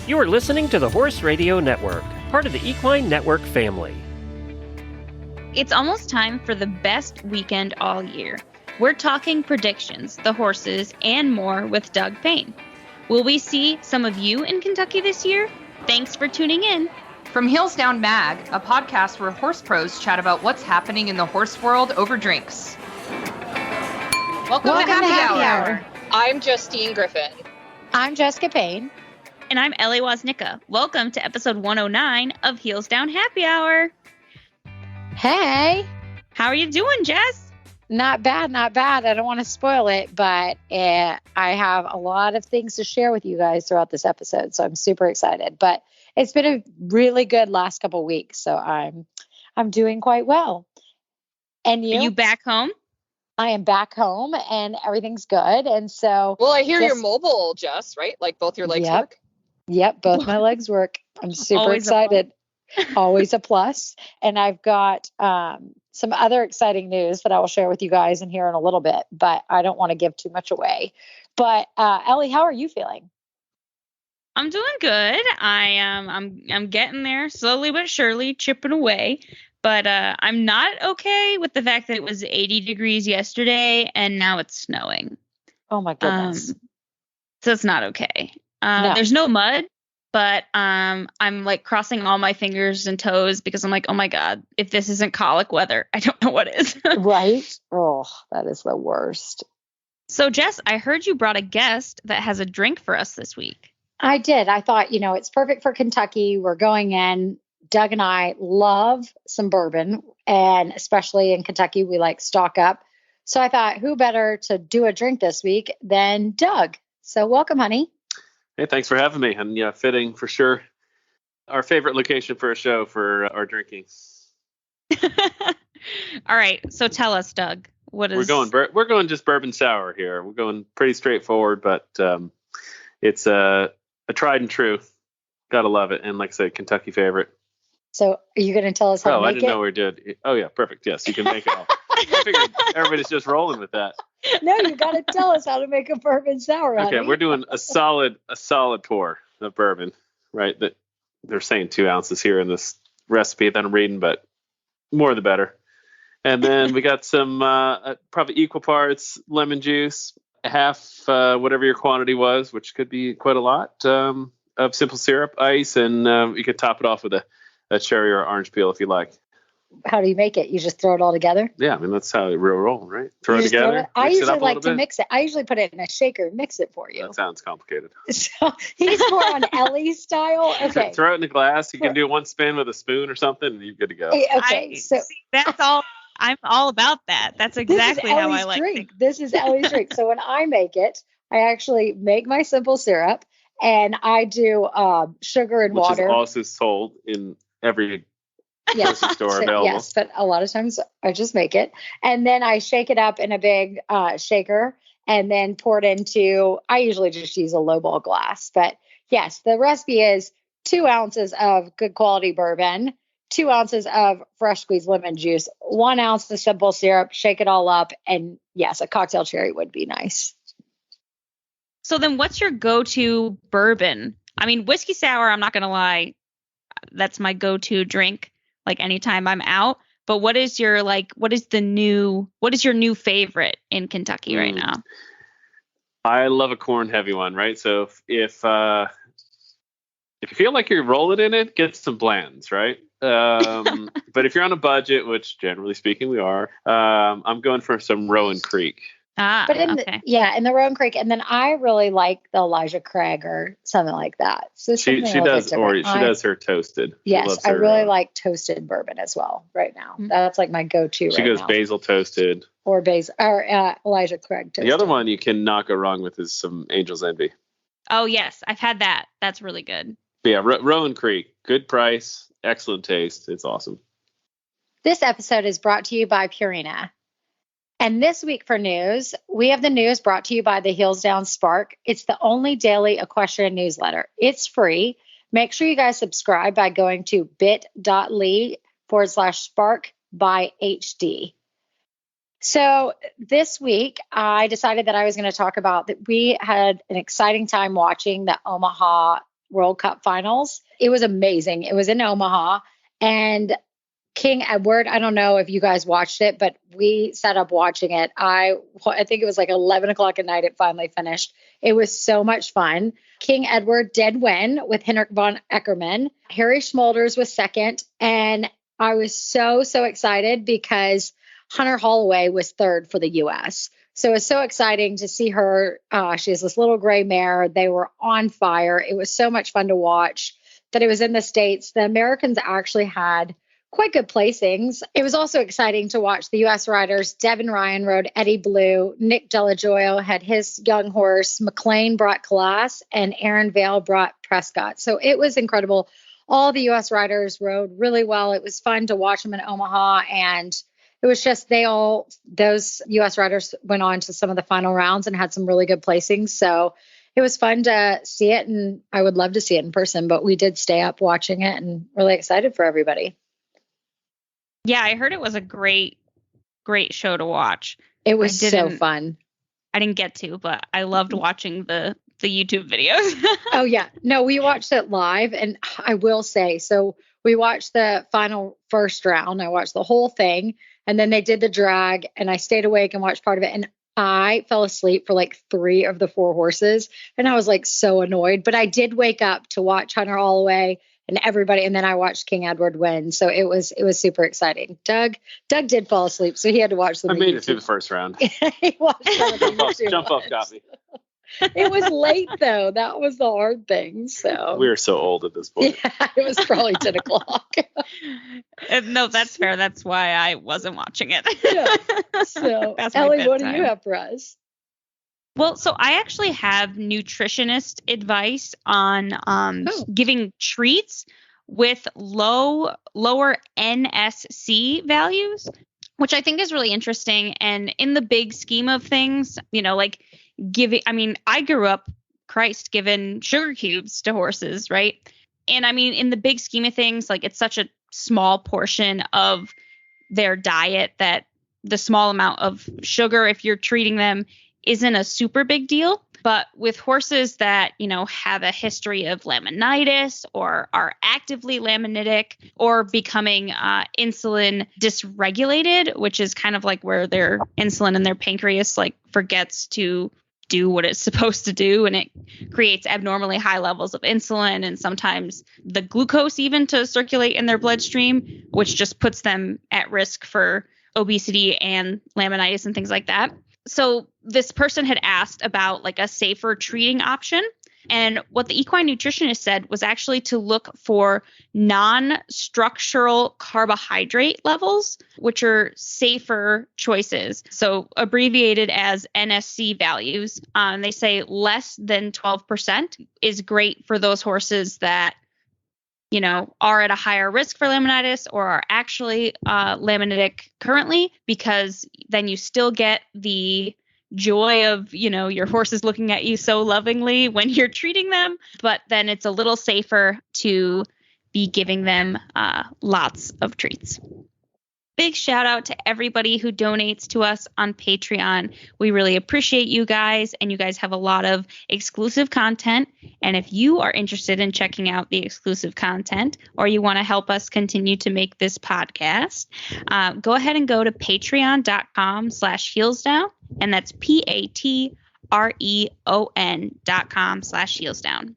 You are listening to the Horse Radio Network, part of the Equine Network family. It's almost time for the best weekend all year. We're talking predictions, the horses, and more with Doug Payne. Will we see some of you in Kentucky this year? Thanks for tuning in. From Heels Down Mag, a podcast where horse pros chat about what's happening in the horse world over drinks. Welcome to Happy Hour. I'm Justine Griffin. I'm Jessica Payne. And I'm Ellie Woznicka. Welcome to episode 109 of Heels Down Happy Hour. Hey. How are you doing, Jess? Not bad, not bad. I don't want to spoil it, but I have a lot of things to share with you guys throughout this episode, so I'm super excited. But it's been a really good last couple of weeks, so I'm doing quite well. And you? Are you back home? I am back home, and everything's good. And so, well, I hear you're mobile, Jess, right? Like both your legs work? Yep, both my legs work. I'm super excited. Always a plus. And I've got some other exciting news that I will share with you guys in here in a little bit, but I don't want to give too much away. But Ellie, how are you feeling? I'm doing good. I'm getting there slowly but surely, chipping away. But I'm not okay with the fact that it was 80 degrees yesterday and now it's snowing. Oh my goodness. So it's not okay. No. There's no mud, but I'm like crossing all my fingers and toes because I'm like, oh my God, if this isn't colic weather, I don't know what is. Right? Oh, that is the worst. So Jess, I heard you brought a guest that has a drink for us this week. I did. I thought, it's perfect for Kentucky. We're going in. Doug and I love some bourbon, and especially in Kentucky, we like stock up. So I thought, who better to do a drink this week than Doug? So welcome, honey. Hey, thanks for having me. And yeah, fitting for sure. Our favorite location for a show for our drinking. All right. So tell us, Doug, what is... We're going just bourbon sour here. We're going pretty straightforward, but it's a tried and true. Gotta love it. And like I said, Kentucky favorite. So are you going to tell us how to make it? I didn't know we did. Oh yeah, perfect. Yes, you can make it all. I figured everybody's just rolling with that. No, you got to tell us how to make a bourbon sour. Okay, honey. we're doing a solid pour of bourbon, right? That they're saying 2 ounces here in this recipe that I'm reading, but more the better. And then we got some probably equal parts lemon juice, half whatever your quantity was, which could be quite a lot of simple syrup, ice, and you could top it off with a cherry or orange peel if you like. How do you make it? You just throw it all together? Yeah, I mean, that's how we roll, right? Throw it together. I usually like to mix it. I usually put it in a shaker and mix it for you. That sounds complicated. So he's more on Ellie's style. Okay. Throw it in a glass. You can do one spin with a spoon or something, and you're good to go. Okay. So that's all. I'm all about that. That's exactly how I like drink. This is Ellie's drink. So when I make it, I actually make my simple syrup, and I do sugar and water. Which is also sold in every grocery store available. Yes, but a lot of times I just make it. And then I shake it up in a big shaker and then pour it into, I usually just use a lowball glass. But yes, the recipe is 2 ounces of good quality bourbon, 2 ounces of fresh squeezed lemon juice, 1 ounce of simple syrup, shake it all up. And yes, a cocktail cherry would be nice. So then what's your go-to bourbon? I mean, whiskey sour, I'm not going to lie, that's my go-to drink, like anytime I'm out. But what is your new favorite in Kentucky right now? I love a corn heavy one, right? So if you feel like you're rolling in it, get some blends, right? But if you're on a budget, which generally speaking we are, I'm going for some Rowan Creek. But in the Rowan Creek, and then I really like the Elijah Craig or something like that. So she does her toasted. Yes, I really like toasted bourbon as well right now. Mm-hmm. That's like my go-to. She goes basil toasted or Elijah Craig toasted. The other one you cannot go wrong with is some Angel's Envy. Oh yes, I've had that. That's really good. But yeah, Rowan Creek, good price, excellent taste. It's awesome. This episode is brought to you by Purina. And this week for news, we have the news brought to you by the Heels Down Spark. It's the only daily equestrian newsletter. It's free. Make sure you guys subscribe by going to bit.ly/spark by HD. So this week, I decided that I was going to talk about that we had an exciting time watching the Omaha World Cup finals. It was amazing. It was in Omaha, and King Edward, I don't know if you guys watched it, but we set up watching it. I think it was like 11 o'clock at night. It finally finished. It was so much fun. King Edward did win with Henrik von Eckermann. Harry Schmolders was second. And I was so excited because Hunter Holloway was third for the U.S. So it was so exciting to see her. She has this little gray mare. They were on fire. It was so much fun to watch that it was in the States. The Americans actually had quite good placings. It was also exciting to watch the U.S. riders. Devin Ryan rode Eddie Blue. Nick Delajoyo had his young horse. McLean brought Calas, and Aaron Vale brought Prescott. So it was incredible. All the U.S. riders rode really well. It was fun to watch them in Omaha, and it was just those U.S. riders went on to some of the final rounds and had some really good placings. So it was fun to see it, and I would love to see it in person, but we did stay up watching it and really excited for everybody. Yeah, I heard it was a great show to watch. It was so fun. I didn't get to, but I loved watching the YouTube videos. Oh, yeah. No, we watched it live, and I will say, so we watched the final first round. I watched the whole thing, and then they did the drag, and I stayed awake and watched part of it, and I fell asleep for like 3 of the 4 horses, and I was like so annoyed. But I did wake up to watch Hunter Holloway and everybody, and then I watched King Edward win. So it was super exciting. Doug did fall asleep, so he had to watch the. I made it through the first round. He watched jump up got me. It was late though. That was the hard thing. So we were so old at this point. Yeah, it was probably 10 o'clock. No, that's fair. That's why I wasn't watching it. Yeah. So Ellie, what do you have for us? Well, so I actually have nutritionist advice on giving treats with lower NSC values, which I think is really interesting. And in the big scheme of things, like I grew up, giving sugar cubes to horses, right? And I mean, in the big scheme of things, like it's such a small portion of their diet that the small amount of sugar, if you're treating them, isn't a super big deal. But with horses that, have a history of laminitis or are actively laminitic or becoming insulin dysregulated, which is kind of like where their insulin in their pancreas forgets to do what it's supposed to do, and it creates abnormally high levels of insulin and sometimes the glucose even to circulate in their bloodstream, which just puts them at risk for obesity and laminitis and things like that. So this person had asked about a safer treating option. And what the equine nutritionist said was actually to look for non-structural carbohydrate levels, which are safer choices. So abbreviated as NSC values. They say less than 12% is great for those horses that are at a higher risk for laminitis or are actually laminitic currently, because then you still get the joy of, your horse is looking at you so lovingly when you're treating them, but then it's a little safer to be giving them lots of treats. Big shout out to everybody who donates to us on Patreon. We really appreciate you guys, and you guys have a lot of exclusive content. And if you are interested in checking out the exclusive content, or you want to help us continue to make this podcast, go ahead and go to patreon.com/heelsdown. And that's patreon.com/heelsdown.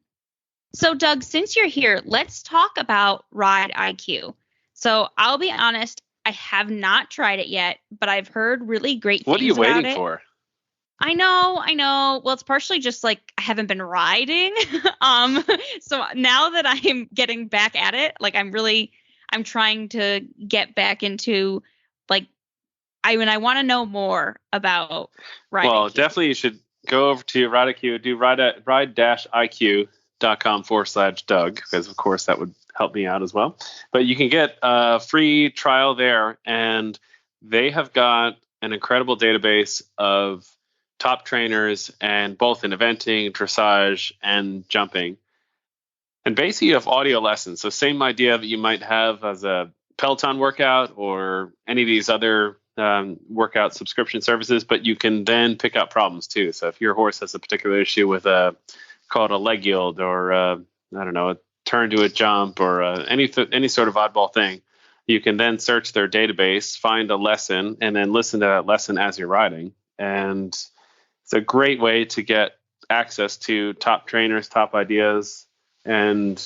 So Doug, since you're here, let's talk about Ride IQ. So I'll be honest, I have not tried it yet, but I've heard really great things about it. What are you waiting for? I know. Well, it's partially just I haven't been riding. So now that I'm getting back at it, I'm trying to get back into I want to know more about Ride IQ. Well, definitely you should go over to Ride IQ, do ride-iq.com/Doug, because of course that would help me out as well. But you can get a free trial there, and they have got an incredible database of top trainers, and both in eventing, dressage, and jumping. And basically you have audio lessons. So same idea that you might have as a Peloton workout or any of these other workout subscription services, but you can then pick up problems too. So if your horse has a particular issue with call it a leg yield or I don't know, a turn to a jump or any sort of oddball thing, you can then search their database, find a lesson, and then listen to that lesson as you're riding. And it's a great way to get access to top trainers, top ideas, and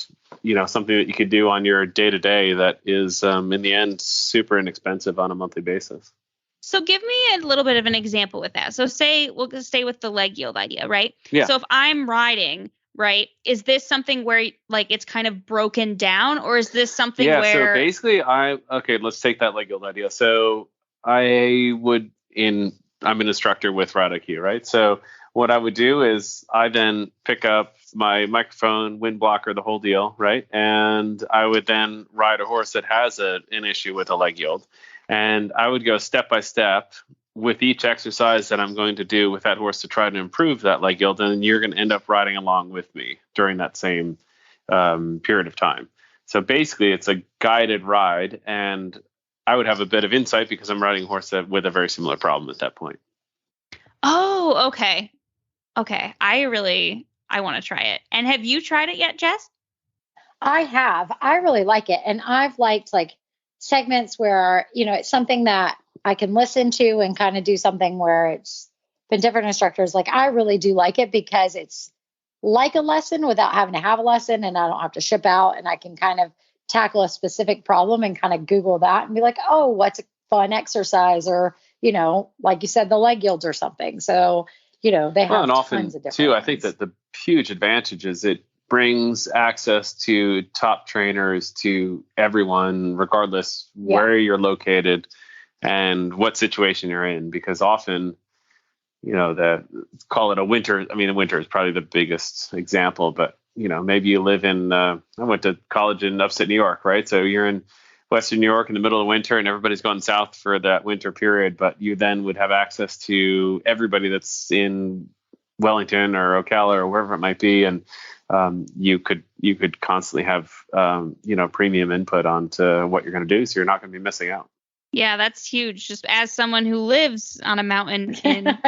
something that you could do on your day to day that is in the end super inexpensive on a monthly basis. So give me a little bit of an example with that. So we'll stay with the leg yield idea, right? Yeah. So if I'm riding, right, is this something where like it's kind of broken down, or is this something where? Yeah. So basically, let's take that leg yield idea. So I'm an instructor with Ride IQ, right? So what I would do is I then pick up my microphone, wind blocker, the whole deal, right? And I would then ride a horse that has an issue with a leg yield. And I would go step by step with each exercise that I'm going to do with that horse to try to improve that leg yield. And you're going to end up riding along with me during that same period of time. So basically, it's a guided ride. And I would have a bit of insight because I'm riding a horse with a very similar problem at that point. Oh, okay. Okay. I want to try it. And have you tried it yet, Jess? I have. I really like it. And I've liked like segments where, it's something that I can listen to and kind of do something where it's been different instructors. Like I really do like it because it's like a lesson without having to have a lesson, and I don't have to ship out, and I can kind of tackle a specific problem and kind of Google that and be like, oh, what's a fun exercise? Or, like you said, the leg yields or something. So, they have and often tons of different too, ones. I think that the huge advantage is it brings access to top trainers to everyone, regardless where you're located and what situation you're in. Because often, call it a winter. I mean, the winter is probably the biggest example, but maybe you live in. I went to college in upstate New York, right? So you're in Western New York in the middle of winter, and everybody's gone south for that winter period. But you then would have access to everybody that's in Wellington or Ocala or wherever it might be, and you could constantly have premium input onto what you're going to do, so you're not going to be missing out. Yeah, that's huge. Just as someone who lives on a mountain in a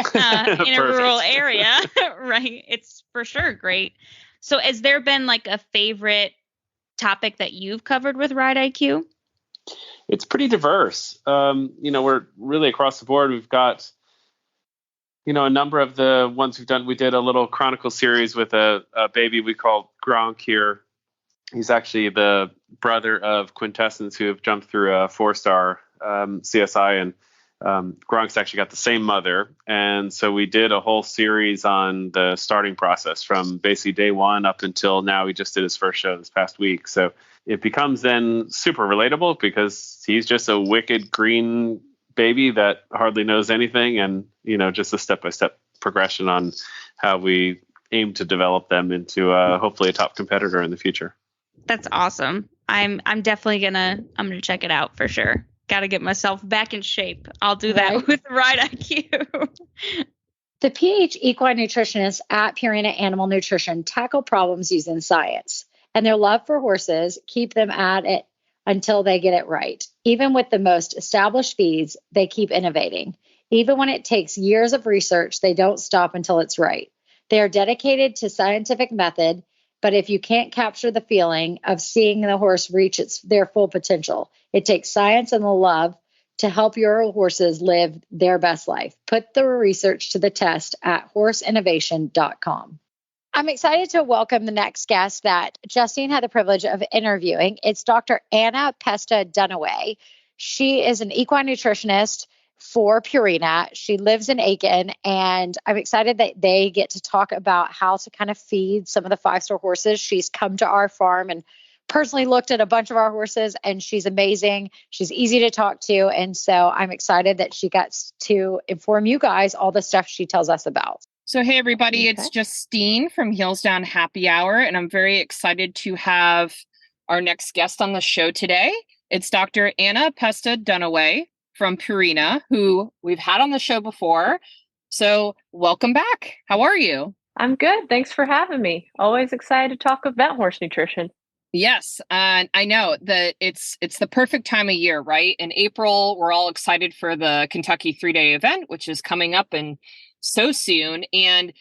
rural area, right? It's for sure great. So has there been like a favorite topic that you've covered with Ride IQ? It's pretty diverse. We're really across the board. We've got, a number of the ones we've done. We did a little chronicle series with a baby we call Gronk here. He's actually the brother of Quintessence, who have jumped through a 4-star CSI, and Gronk's actually got the same mother. And so we did a whole series on the starting process from basically day one up until now. He just did his first show this past week. So it becomes then super relatable because he's just a wicked green baby that hardly knows anything, and just a step-by-step progression on how we aim to develop them into hopefully a top competitor in the future. That's awesome. I'm definitely gonna check it out for sure. Got to get myself back in shape. I'll do that with Ride IQ. The PH equine nutritionists at Purina Animal Nutrition tackle problems using science, and their love for horses keep them at it until they get it right. Even with the most established feeds, they keep innovating. Even when it takes years of research, they don't stop until it's right. They are dedicated to scientific method, but if you can't capture the feeling of seeing the horse reach their full potential, it takes science and the love to help your horses live their best life. Put the research to the test at horseinnovation.com. I'm excited to welcome the next guest that Justine had the privilege of interviewing. It's Dr. Anna Pesta Dunaway. She is an equine nutritionist for Purina. She lives in Aiken, and I'm excited that they get to talk about how to kind of feed some of the 5-star horses. She's come to our farm and personally looked at a bunch of our horses, and she's amazing. She's easy to talk to, and so I'm excited that she gets to inform you guys all the stuff she tells us about. So, hey, everybody, It's Justine from Heels Down Happy Hour, and I'm very excited to have our next guest on the show today. It's Dr. Anna Pesta Dunaway from Purina, who we've had on the show before. So welcome back. How are you? I'm good. Thanks for having me. Always excited to talk about horse nutrition. Yes, and I know that it's the perfect time of year, right? In April, we're all excited for the Kentucky 3-day event, which is coming up and so soon. And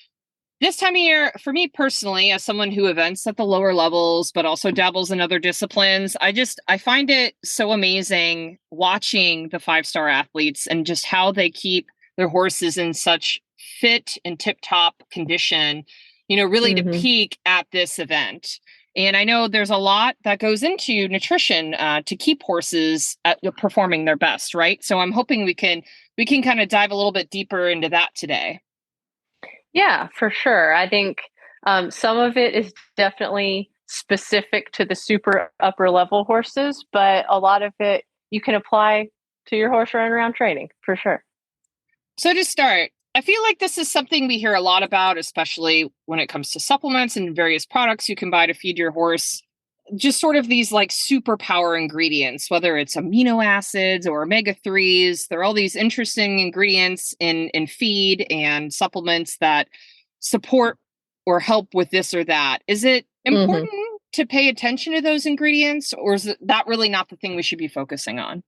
This time of year, for me personally, as someone who events at the lower levels, but also dabbles in other disciplines, I find it so amazing watching the 5-star athletes and just how they keep their horses in such fit and tip-top condition, really to peak at this event. And I know there's a lot that goes into nutrition to keep horses performing their best, right? So I'm hoping we can kind of dive a little bit deeper into that today. Yeah, for sure. I think some of it is definitely specific to the super upper level horses, but a lot of it you can apply to your horse running around training for sure. So to start, I feel like this is something we hear a lot about, especially when it comes to supplements and various products you can buy to feed your horse. Just sort of these like superpower ingredients, whether it's amino acids or omega-3s. There are all these interesting ingredients in feed and supplements that support or help with this or that. Is it important to pay attention to those ingredients, or is that really not the thing we should be focusing on?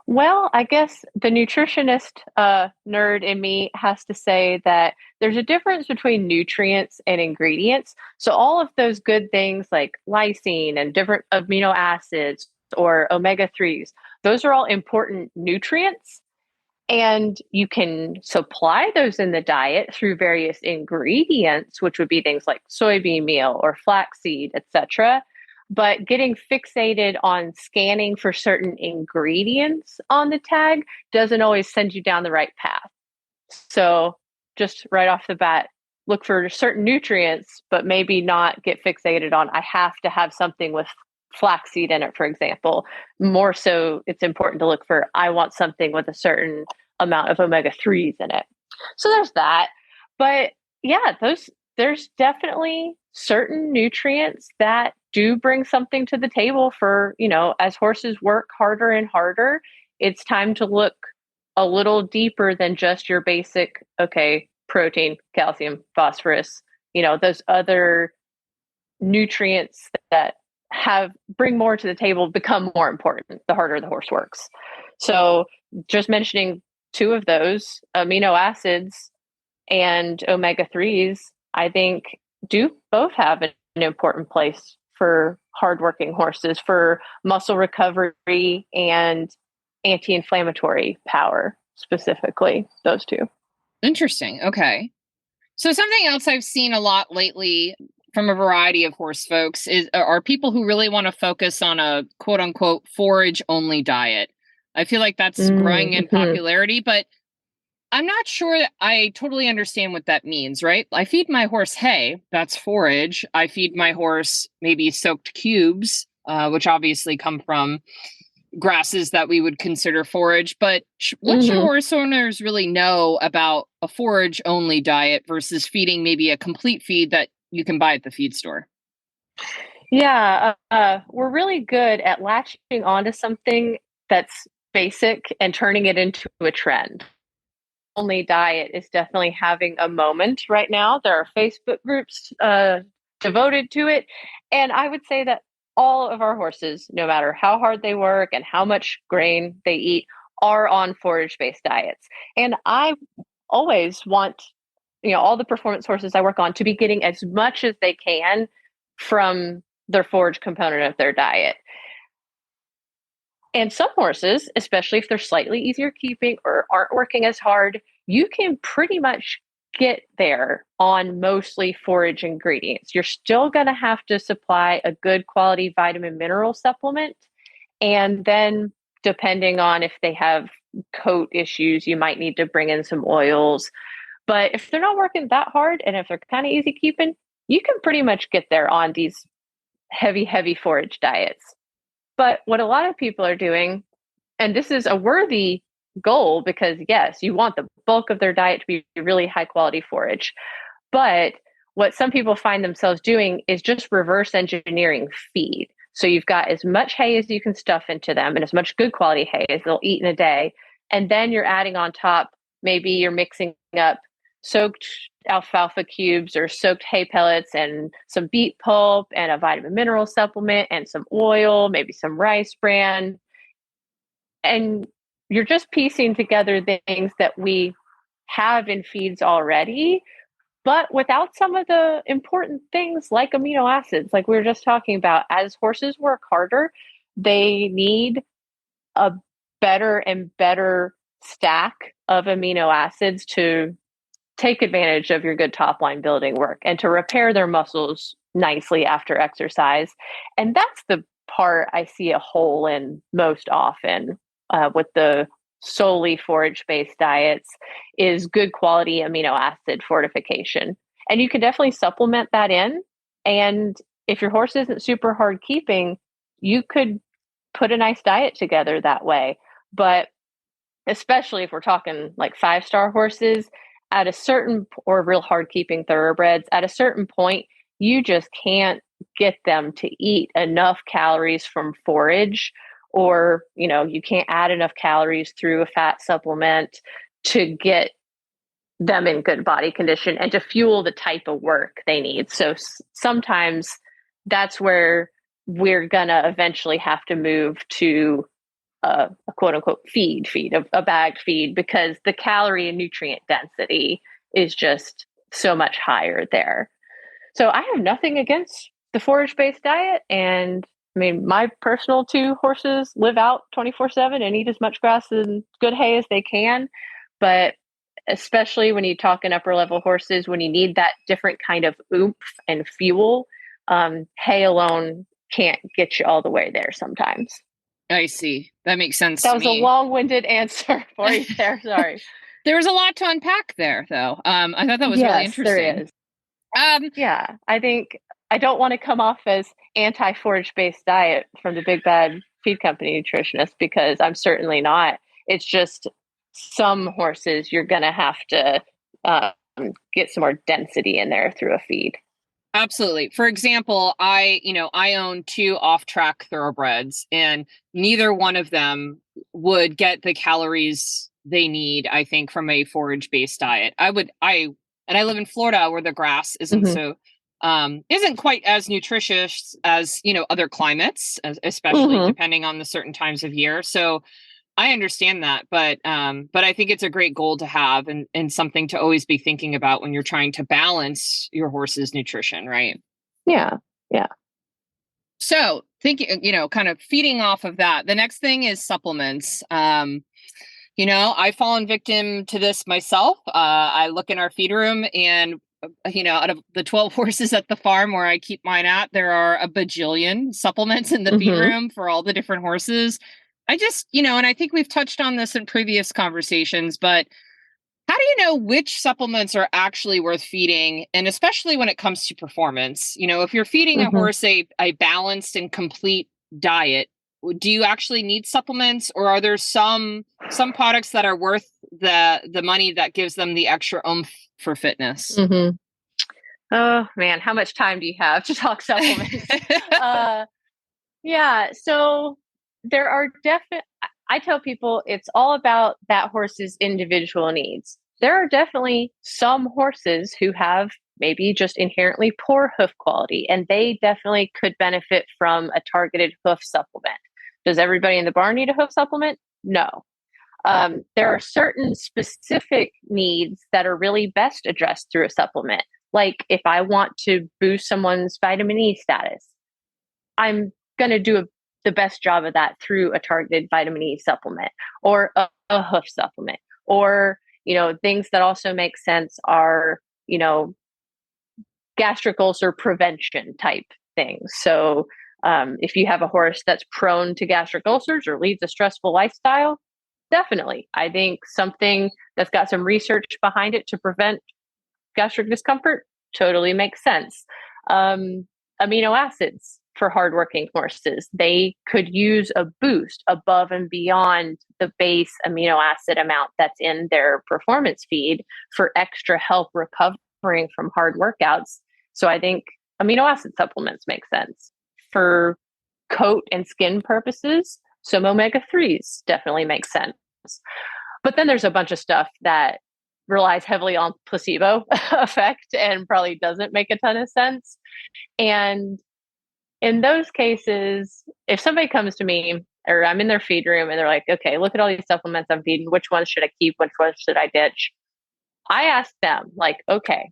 Well, I guess the nutritionist nerd in me has to say that there's a difference between nutrients and ingredients. So all of those good things like lysine and different amino acids or omega-3s, those are all important nutrients. And you can supply those in the diet through various ingredients, which would be things like soybean meal or flaxseed, etc. But getting fixated on scanning for certain ingredients on the tag doesn't always send you down the right path. So just right off the bat, look for certain nutrients, but maybe not get fixated on, I have to have something with flaxseed in it, for example. More so, it's important to look for, I want something with a certain amount of omega-3s in it. So there's that. But yeah, there's definitely certain nutrients that do bring something to the table for, as horses work harder and harder, it's time to look a little deeper than just your basic, protein, calcium, phosphorus, those other nutrients that bring more to the table become more important the harder the horse works. So just mentioning two of those, amino acids and omega-3s, I think do both have an important place for hardworking horses for muscle recovery and anti-inflammatory power, specifically those two. Interesting. Okay. So something else I've seen a lot lately from a variety of horse folks are people who really want to focus on a quote unquote forage only diet. I feel like that's growing in popularity, but I'm not sure that I totally understand what that means, right? I feed my horse hay, that's forage. I feed my horse maybe soaked cubes, which obviously come from grasses that we would consider forage. But what should horse owners really know about a forage only diet versus feeding maybe a complete feed that you can buy at the feed store? Yeah, we're really good at latching onto something that's basic and turning it into a trend. Only diet is definitely having a moment right now. There are Facebook groups devoted to it. And I would say that all of our horses, no matter how hard they work and how much grain they eat, are on forage-based diets. And I always want, all the performance horses I work on to be getting as much as they can from their forage component of their diet. And some horses, especially if they're slightly easier keeping or aren't working as hard, you can pretty much get there on mostly forage ingredients. You're still going to have to supply a good quality vitamin mineral supplement. And then depending on if they have coat issues, you might need to bring in some oils. But if they're not working that hard and if they're kind of easy keeping, you can pretty much get there on these heavy forage diets. But what a lot of people are doing, and this is a worthy goal because, yes, you want the bulk of their diet to be really high quality forage. But what some people find themselves doing is just reverse engineering feed. So you've got as much hay as you can stuff into them and as much good quality hay as they'll eat in a day. And then you're adding on top, maybe you're mixing up soaked alfalfa cubes or soaked hay pellets and some beet pulp and a vitamin mineral supplement and some oil, maybe some rice bran. And you're just piecing together things that we have in feeds already, but without some of the important things like amino acids, like we were just talking about, as horses work harder, they need a better and better stack of amino acids to take advantage of your good top line building work and to repair their muscles nicely after exercise. And that's the part I see a hole in most often with the solely forage based diets is good quality amino acid fortification. And you can definitely supplement that in. And if your horse isn't super hard keeping, you could put a nice diet together that way. But especially if we're talking like 5-star horses, at a certain, or real hard keeping thoroughbreds, at a certain point, you just can't get them to eat enough calories from forage, or, you know, you can't add enough calories through a fat supplement to get them in good body condition and to fuel the type of work they need. So sometimes that's where we're gonna eventually have to move to a quote unquote feed, a bagged feed, because the calorie and nutrient density is just so much higher there. So I have nothing against the forage based diet. And I mean, my personal 2 horses live out 24/7 and eat as much grass and good hay as they can. But especially when you talk in upper level horses, when you need that different kind of oomph and fuel, hay alone can't get you all the way there sometimes. I see. That makes sense. That was a long-winded answer for you there. Sorry. There was a lot to unpack there, though. I thought that was really interesting. There is. Yeah, I think I don't want to come off as anti-forage based diet from the big bad feed company nutritionist, because I'm certainly not. It's just some horses you're going to have to get some more density in there through a feed. Absolutely. For example, I own 2 off-track thoroughbreds, and neither one of them would get the calories they need, I think, from a forage-based diet. I live in Florida, where the grass isn't isn't quite as nutritious as, other climates, especially depending on the certain times of year. So I understand that, but I think it's a great goal to have, and something to always be thinking about when you're trying to balance your horse's nutrition, right? Yeah. So thinking, kind of feeding off of that, the next thing is supplements. I've fallen victim to this myself. I look in our feed room, and out of the 12 horses at the farm where I keep mine at, there are a bajillion supplements in the feed room for all the different horses. I just, and I think we've touched on this in previous conversations, but how do you know which supplements are actually worth feeding? And especially when it comes to performance, if you're feeding a horse a balanced and complete diet, do you actually need supplements, or are there some products that are worth the money that gives them the extra oomph for fitness? Oh man, how much time do you have to talk supplements? So there are I tell people it's all about that horse's individual needs. There are definitely some horses who have maybe just inherently poor hoof quality, and they definitely could benefit from a targeted hoof supplement. Does everybody in the barn need a hoof supplement? No. There are certain specific needs that are really best addressed through a supplement. Like if I want to boost someone's vitamin E status, I'm going to do the best job of that through a targeted vitamin E supplement, or a hoof supplement, or, things that also make sense are, gastric ulcer prevention type things. So if you have a horse that's prone to gastric ulcers or leads a stressful lifestyle, definitely, I think something that's got some research behind it to prevent gastric discomfort totally makes sense. Amino acids for hardworking horses, they could use a boost above and beyond the base amino acid amount that's in their performance feed for extra help recovering from hard workouts. So I think amino acid supplements make sense. For coat and skin purposes, some omega-3s definitely make sense. But then there's a bunch of stuff that relies heavily on placebo effect and probably doesn't make a ton of sense. And in those cases, if somebody comes to me or I'm in their feed room and they're like, okay, look at all these supplements I'm feeding, which ones should I keep? Which ones should I ditch? I ask them, like, okay,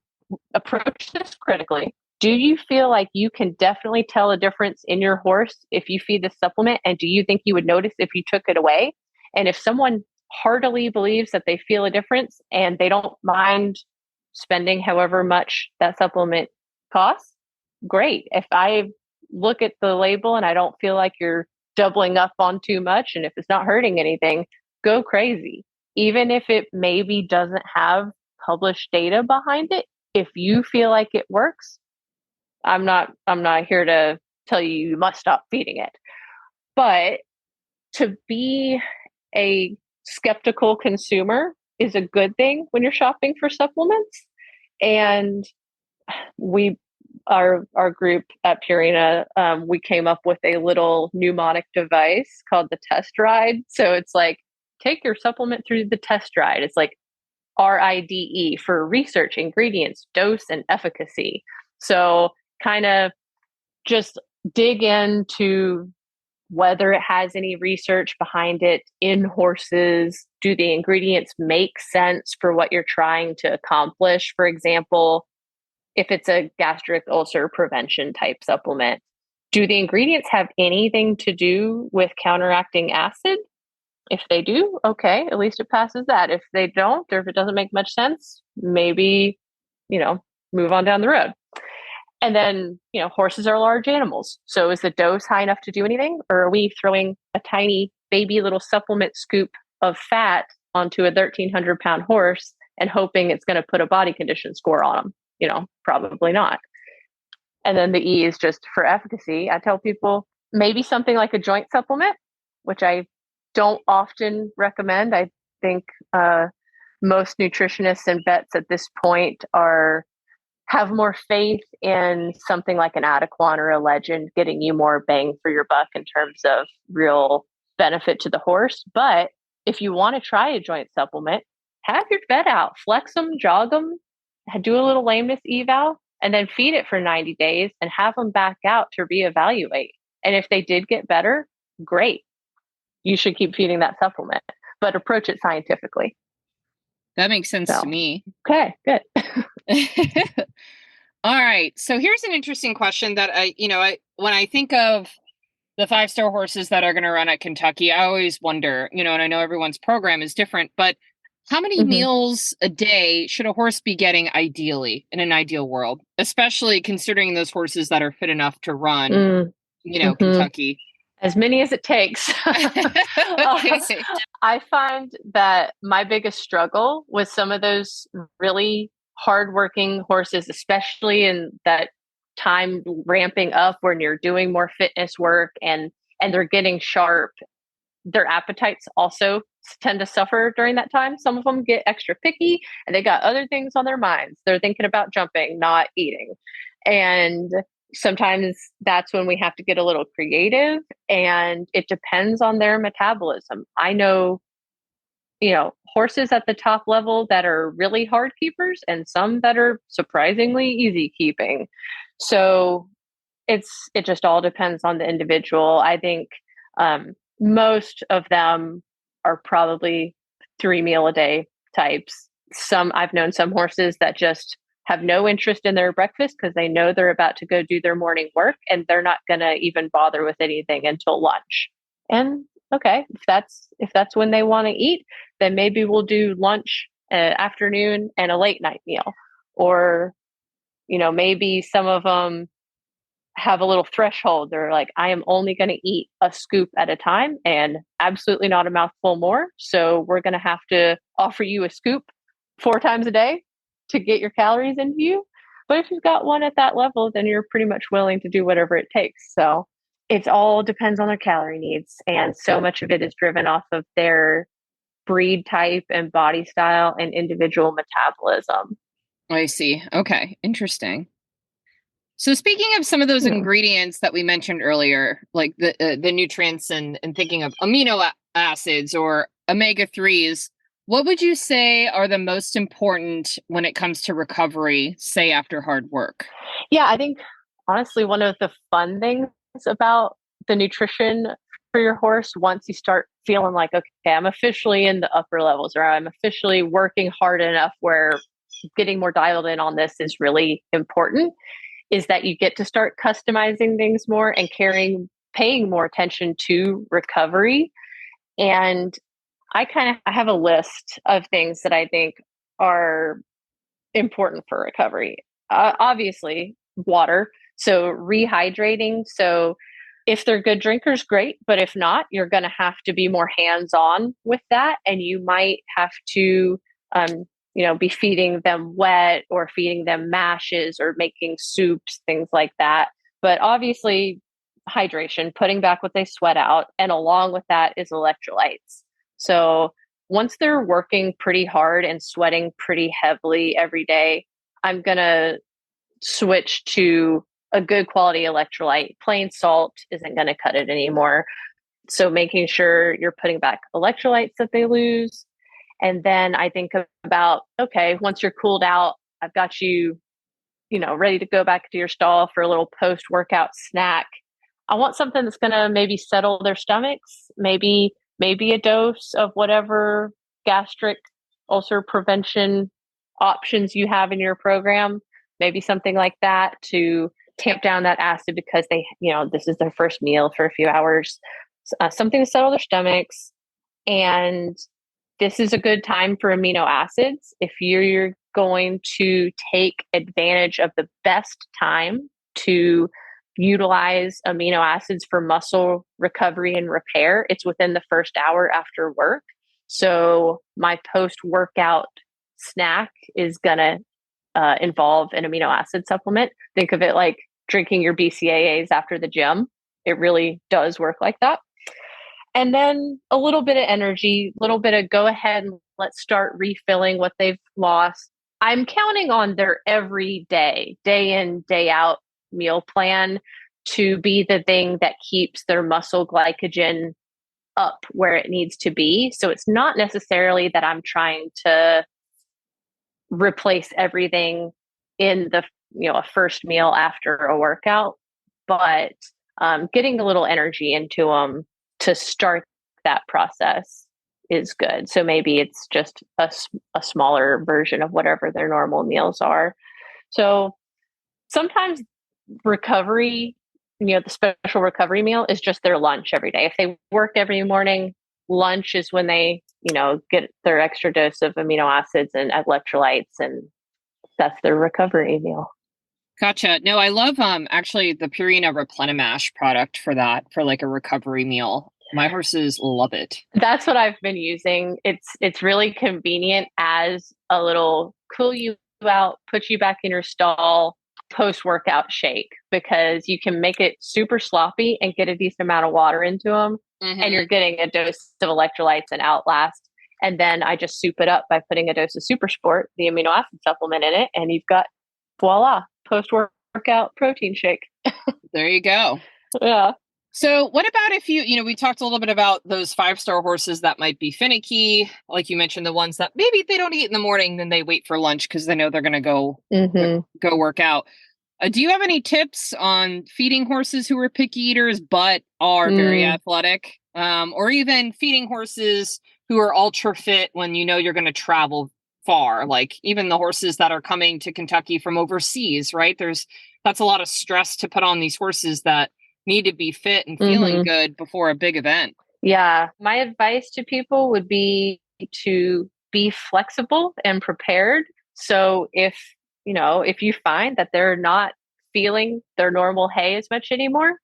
approach this critically. Do you feel like you can definitely tell a difference in your horse if you feed this supplement? And do you think you would notice if you took it away? And if someone heartily believes that they feel a difference and they don't mind spending however much that supplement costs, great. If I look at the label and I don't feel like you're doubling up on too much, and if it's not hurting anything, go crazy. Even if it maybe doesn't have published data behind it, if you feel like it works, I'm not here to tell you must stop feeding it. But to be a skeptical consumer is a good thing when you're shopping for supplements. And our group at Purina, we came up with a little mnemonic device called the test ride. So it's like, take your supplement through the test ride. It's like RIDE for research, ingredients, dose, and efficacy. So kind of just dig into whether it has any research behind it in horses. Do the ingredients make sense for what you're trying to accomplish? For example, if it's a gastric ulcer prevention type supplement, do the ingredients have anything to do with counteracting acid? If they do, okay, at least it passes that. If they don't, or if it doesn't make much sense, maybe, move on down the road. And then, horses are large animals. So is the dose high enough to do anything? Or are we throwing a tiny baby little supplement scoop of fat onto a 1,300 pound horse and hoping it's going to put a body condition score on them? Probably not. And then the E is just for efficacy. I tell people maybe something like a joint supplement, which I don't often recommend. I think most nutritionists and vets at this point have more faith in something like an Adequan or a Legend getting you more bang for your buck in terms of real benefit to the horse. But if you want to try a joint supplement, have your vet out, flex them, jog them, do a little lameness eval, and then feed it for 90 days and have them back out to reevaluate. And if they did get better, great. You should keep feeding that supplement, but approach it scientifically. That makes sense to me. Okay, good. All right. So here's an interesting question that when I think of the 5-star horses that are going to run at Kentucky, I always wonder, and I know everyone's program is different, but how many meals a day should a horse be getting ideally in an ideal world, especially considering those horses that are fit enough to run, Kentucky? As many as it takes. Okay. I find that my biggest struggle with some of those really hardworking horses, especially in that time ramping up when you're doing more fitness work and they're getting sharp, their appetites also tend to suffer during that time. Some of them get extra picky and they got other things on their minds. They're thinking about jumping, not eating. And sometimes that's when we have to get a little creative, and it depends on their metabolism. I know, horses at the top level that are really hard keepers and some that are surprisingly easy keeping. So it just all depends on the individual. I think most of them are probably 3 meal a day types. I've known some horses that just have no interest in their breakfast because they know they're about to go do their morning work and they're not going to even bother with anything until lunch. And okay, if that's when they want to eat, then maybe we'll do lunch, afternoon, and a late night meal. Or, maybe some of them have a little threshold. They're like, I am only going to eat a scoop at a time and absolutely not a mouthful more. So we're going to have to offer you a scoop 4 times a day to get your calories into you. But if you've got one at that level, then you're pretty much willing to do whatever it takes. So it all depends on their calorie needs. And so much of it is driven off of their breed type and body style and individual metabolism. I see. Okay. Interesting. So speaking of some of those ingredients that we mentioned earlier, like the nutrients and thinking of amino acids or omega-3s, what would you say are the most important when it comes to recovery, say after hard work? Yeah, I think honestly, one of the fun things about the nutrition for your horse, once you start feeling like, okay, I'm officially in the upper levels, or I'm officially working hard enough where getting more dialed in on this is really important, is that you get to start customizing things more and paying more attention to recovery. And I have a list of things that I think are important for recovery. Obviously, water. So rehydrating. So if they're good drinkers, great. But if not, you're going to have to be more hands-on with that. And you might have to, be feeding them wet or feeding them mashes or making soups, things like that. But obviously, hydration, putting back what they sweat out. And along with that is electrolytes. So once they're working pretty hard and sweating pretty heavily every day, I'm going to switch to a good quality electrolyte. Plain salt isn't going to cut it anymore. So making sure you're putting back electrolytes that they lose. And then I think about, okay, once you're cooled out, I've got you, ready to go back to your stall for a little post-workout snack. I want something that's going to maybe settle their stomachs, maybe a dose of whatever gastric ulcer prevention options you have in your program, maybe something like that to tamp down that acid because they, this is their first meal for a few hours, something to settle their stomachs. And this is a good time for amino acids. If you're going to take advantage of the best time to utilize amino acids for muscle recovery and repair, it's within the first hour after work. So my post-workout snack is going to involve an amino acid supplement. Think of it like drinking your BCAAs after the gym. It really does work like that. And then a little bit of energy, a little bit of go ahead and let's start refilling what they've lost. I'm counting on their every day in, day out meal plan to be the thing that keeps their muscle glycogen up where it needs to be. So it's not necessarily that I'm trying to replace everything in the a first meal after a workout, but getting a little energy into them to start that process is good. So maybe it's just a smaller version of whatever their normal meals are. So sometimes recovery, the special recovery meal is just their lunch every day. If they work every morning, lunch is when they, get their extra dose of amino acids and electrolytes, and that's their recovery meal. Gotcha. No, I love actually the Purina Replenimash product for that, for like a recovery meal. My horses love it. That's what I've been using. It's really convenient as a little cool you out, put you back in your stall post-workout shake, because you can make it super sloppy and get a decent amount of water into them. Mm-hmm. And you're getting a dose of electrolytes and Outlast. And then I just soup it up by putting a dose of Super Sport, the amino acid supplement, in it. And you've got, voila, post-workout protein shake. There you go. Yeah. So what about if we talked a little bit about those 5-star horses that might be finicky, like you mentioned, the ones that maybe they don't eat in the morning, then they wait for lunch because they know they're going to go work out. Do you have any tips on feeding horses who are picky eaters but are very athletic, or even feeding horses who are ultra fit when you're going to travel far, like even the horses that are coming to Kentucky from overseas, right? That's a lot of stress to put on these horses that need to be fit and feeling good before a big event. Yeah. My advice to people would be to be flexible and prepared. So if you find that they're not feeling their normal hay as much anymore,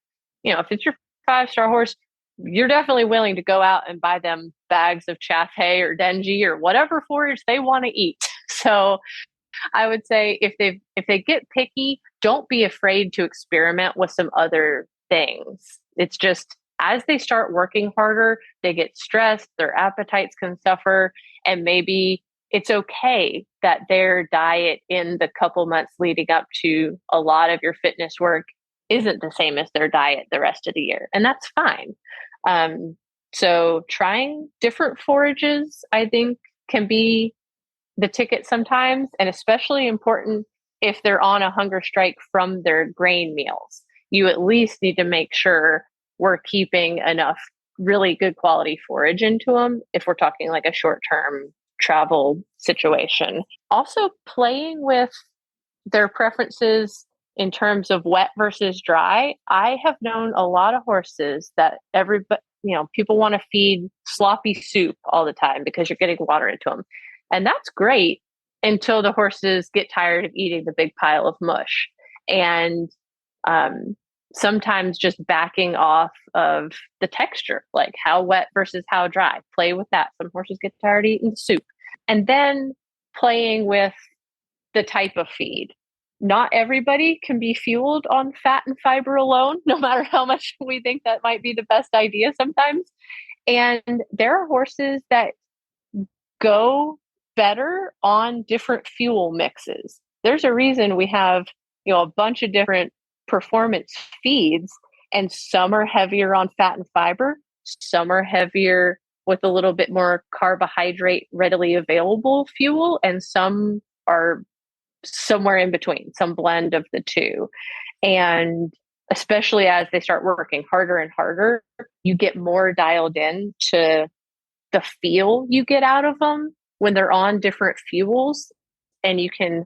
if it's your 5-star horse, you're definitely willing to go out and buy them bags of chaff hay or dengie or whatever forage they want to eat. So I would say if they get picky, don't be afraid to experiment with some other things. It's just as they start working harder, they get stressed, their appetites can suffer, and maybe it's okay that their diet in the couple months leading up to a lot of your fitness work isn't the same as their diet the rest of the year. And that's fine. So trying different forages, I think, can be the ticket sometimes, and especially important if they're on a hunger strike from their grain meals. You at least need to make sure we're keeping enough really good quality forage into them if we're talking like a short-term travel situation. Also playing with their preferences in terms of wet versus dry. I have known a lot of horses that people want to feed sloppy soup all the time because you're getting water into them. And that's great until the horses get tired of eating the big pile of mush. And sometimes just backing off of the texture, like how wet versus how dry. Play with that. Some horses get tired of eating soup. And then playing with the type of feed. Not everybody can be fueled on fat and fiber alone, no matter how much we think that might be the best idea sometimes. And there are horses that go better on different fuel mixes. There's a reason we have, a bunch of different performance feeds, and some are heavier on fat and fiber, some are heavier with a little bit more carbohydrate readily available fuel, and some are somewhere in between, some blend of the two. And especially as they start working harder and harder, you get more dialed in to the feel you get out of them when they're on different fuels, and you can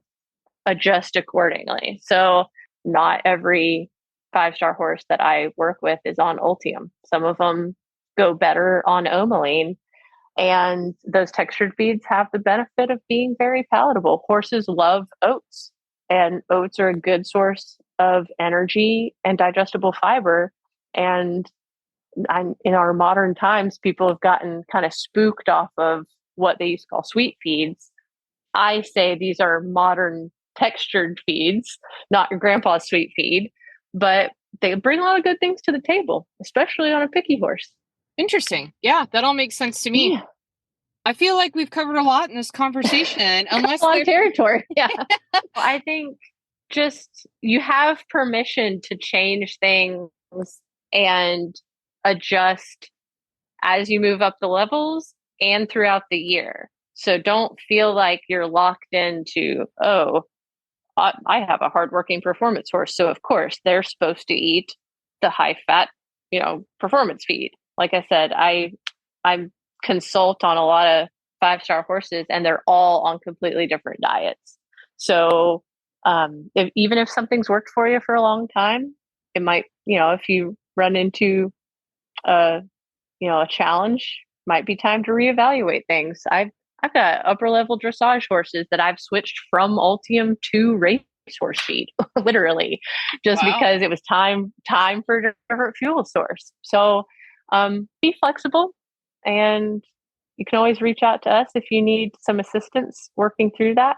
adjust accordingly. So not every 5-star horse that I work with is on Ultium. Some of them go better on Omaline. And those textured feeds have the benefit of being very palatable. Horses love oats, and oats are a good source of energy and digestible fiber. And in our modern times, people have gotten kind of spooked off of what they used to call sweet feeds. I say these are modern textured feeds, not your grandpa's sweet feed, but they bring a lot of good things to the table, especially on a picky horse. Interesting. Yeah, that all makes sense to me. Yeah. I feel like we've covered a lot in this conversation. Unless a lot of territory. Yeah. I think just you have permission to change things and adjust as you move up the levels and throughout the year. So don't feel like you're locked into, I have a hardworking performance horse, so of course they're supposed to eat the high fat, performance feed. Like I said, I consult on a lot of 5-star horses, and they're all on completely different diets. So even if something's worked for you for a long time, it might, if you run into a challenge, might be time to reevaluate things. I've got upper level dressage horses that I've switched from Ultium to racehorse feed, literally, just because it was time for a different fuel source. So be flexible, and you can always reach out to us if you need some assistance working through that.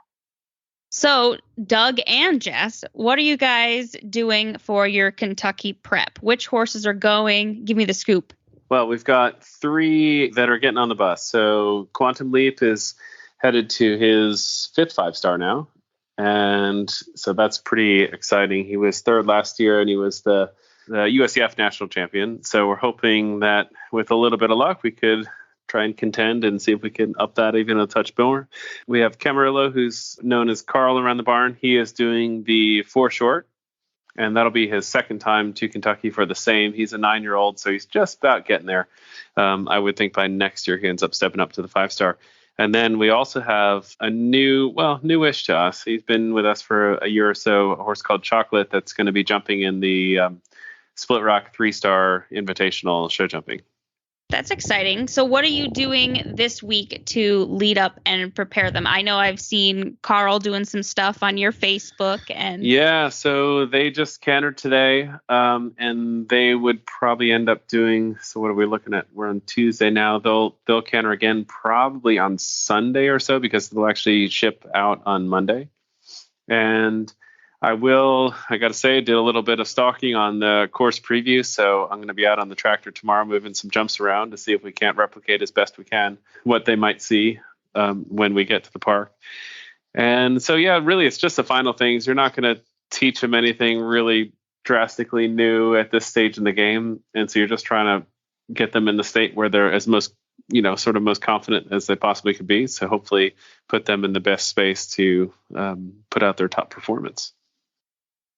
So, Doug and Jess, what are you guys doing for your Kentucky prep? Which horses are going? Give me the scoop. Well, we've got 3 that are getting on the bus. So Quantum Leap is headed to his 5th 5-star now. And so that's pretty exciting. He was 3rd last year, and he was the USEF national champion. So we're hoping that with a little bit of luck, we could try and contend and see if we can up that even a touch more. We have Camarillo, who's known as Carl around the barn. He is doing the 4 short, and that'll be his 2nd time to Kentucky for the same. He's a 9-year-old, so he's just about getting there. I would think by next year he ends up stepping up to the 5-star. And then we also have a newish to us. He's been with us for a year or so, a horse called Chocolate that's going to be jumping in the Split Rock 3-star Invitational show jumping. That's exciting. So what are you doing this week to lead up and prepare them? I know I've seen Carl doing some stuff on your Facebook. Yeah, so they just cantered today, and they would probably end up doing, so what are we looking at? We're on Tuesday now. They'll canter again probably on Sunday or so, because they'll actually ship out on Monday. And I got to say, did a little bit of stalking on the course preview, so I'm going to be out on the tractor tomorrow moving some jumps around to see if we can't replicate as best we can what they might see when we get to the park. And so, yeah, really, it's just the final things. You're not going to teach them anything really drastically new at this stage in the game, and so you're just trying to get them in the state where they're as most confident as they possibly could be. So hopefully put them in the best space to put out their top performance.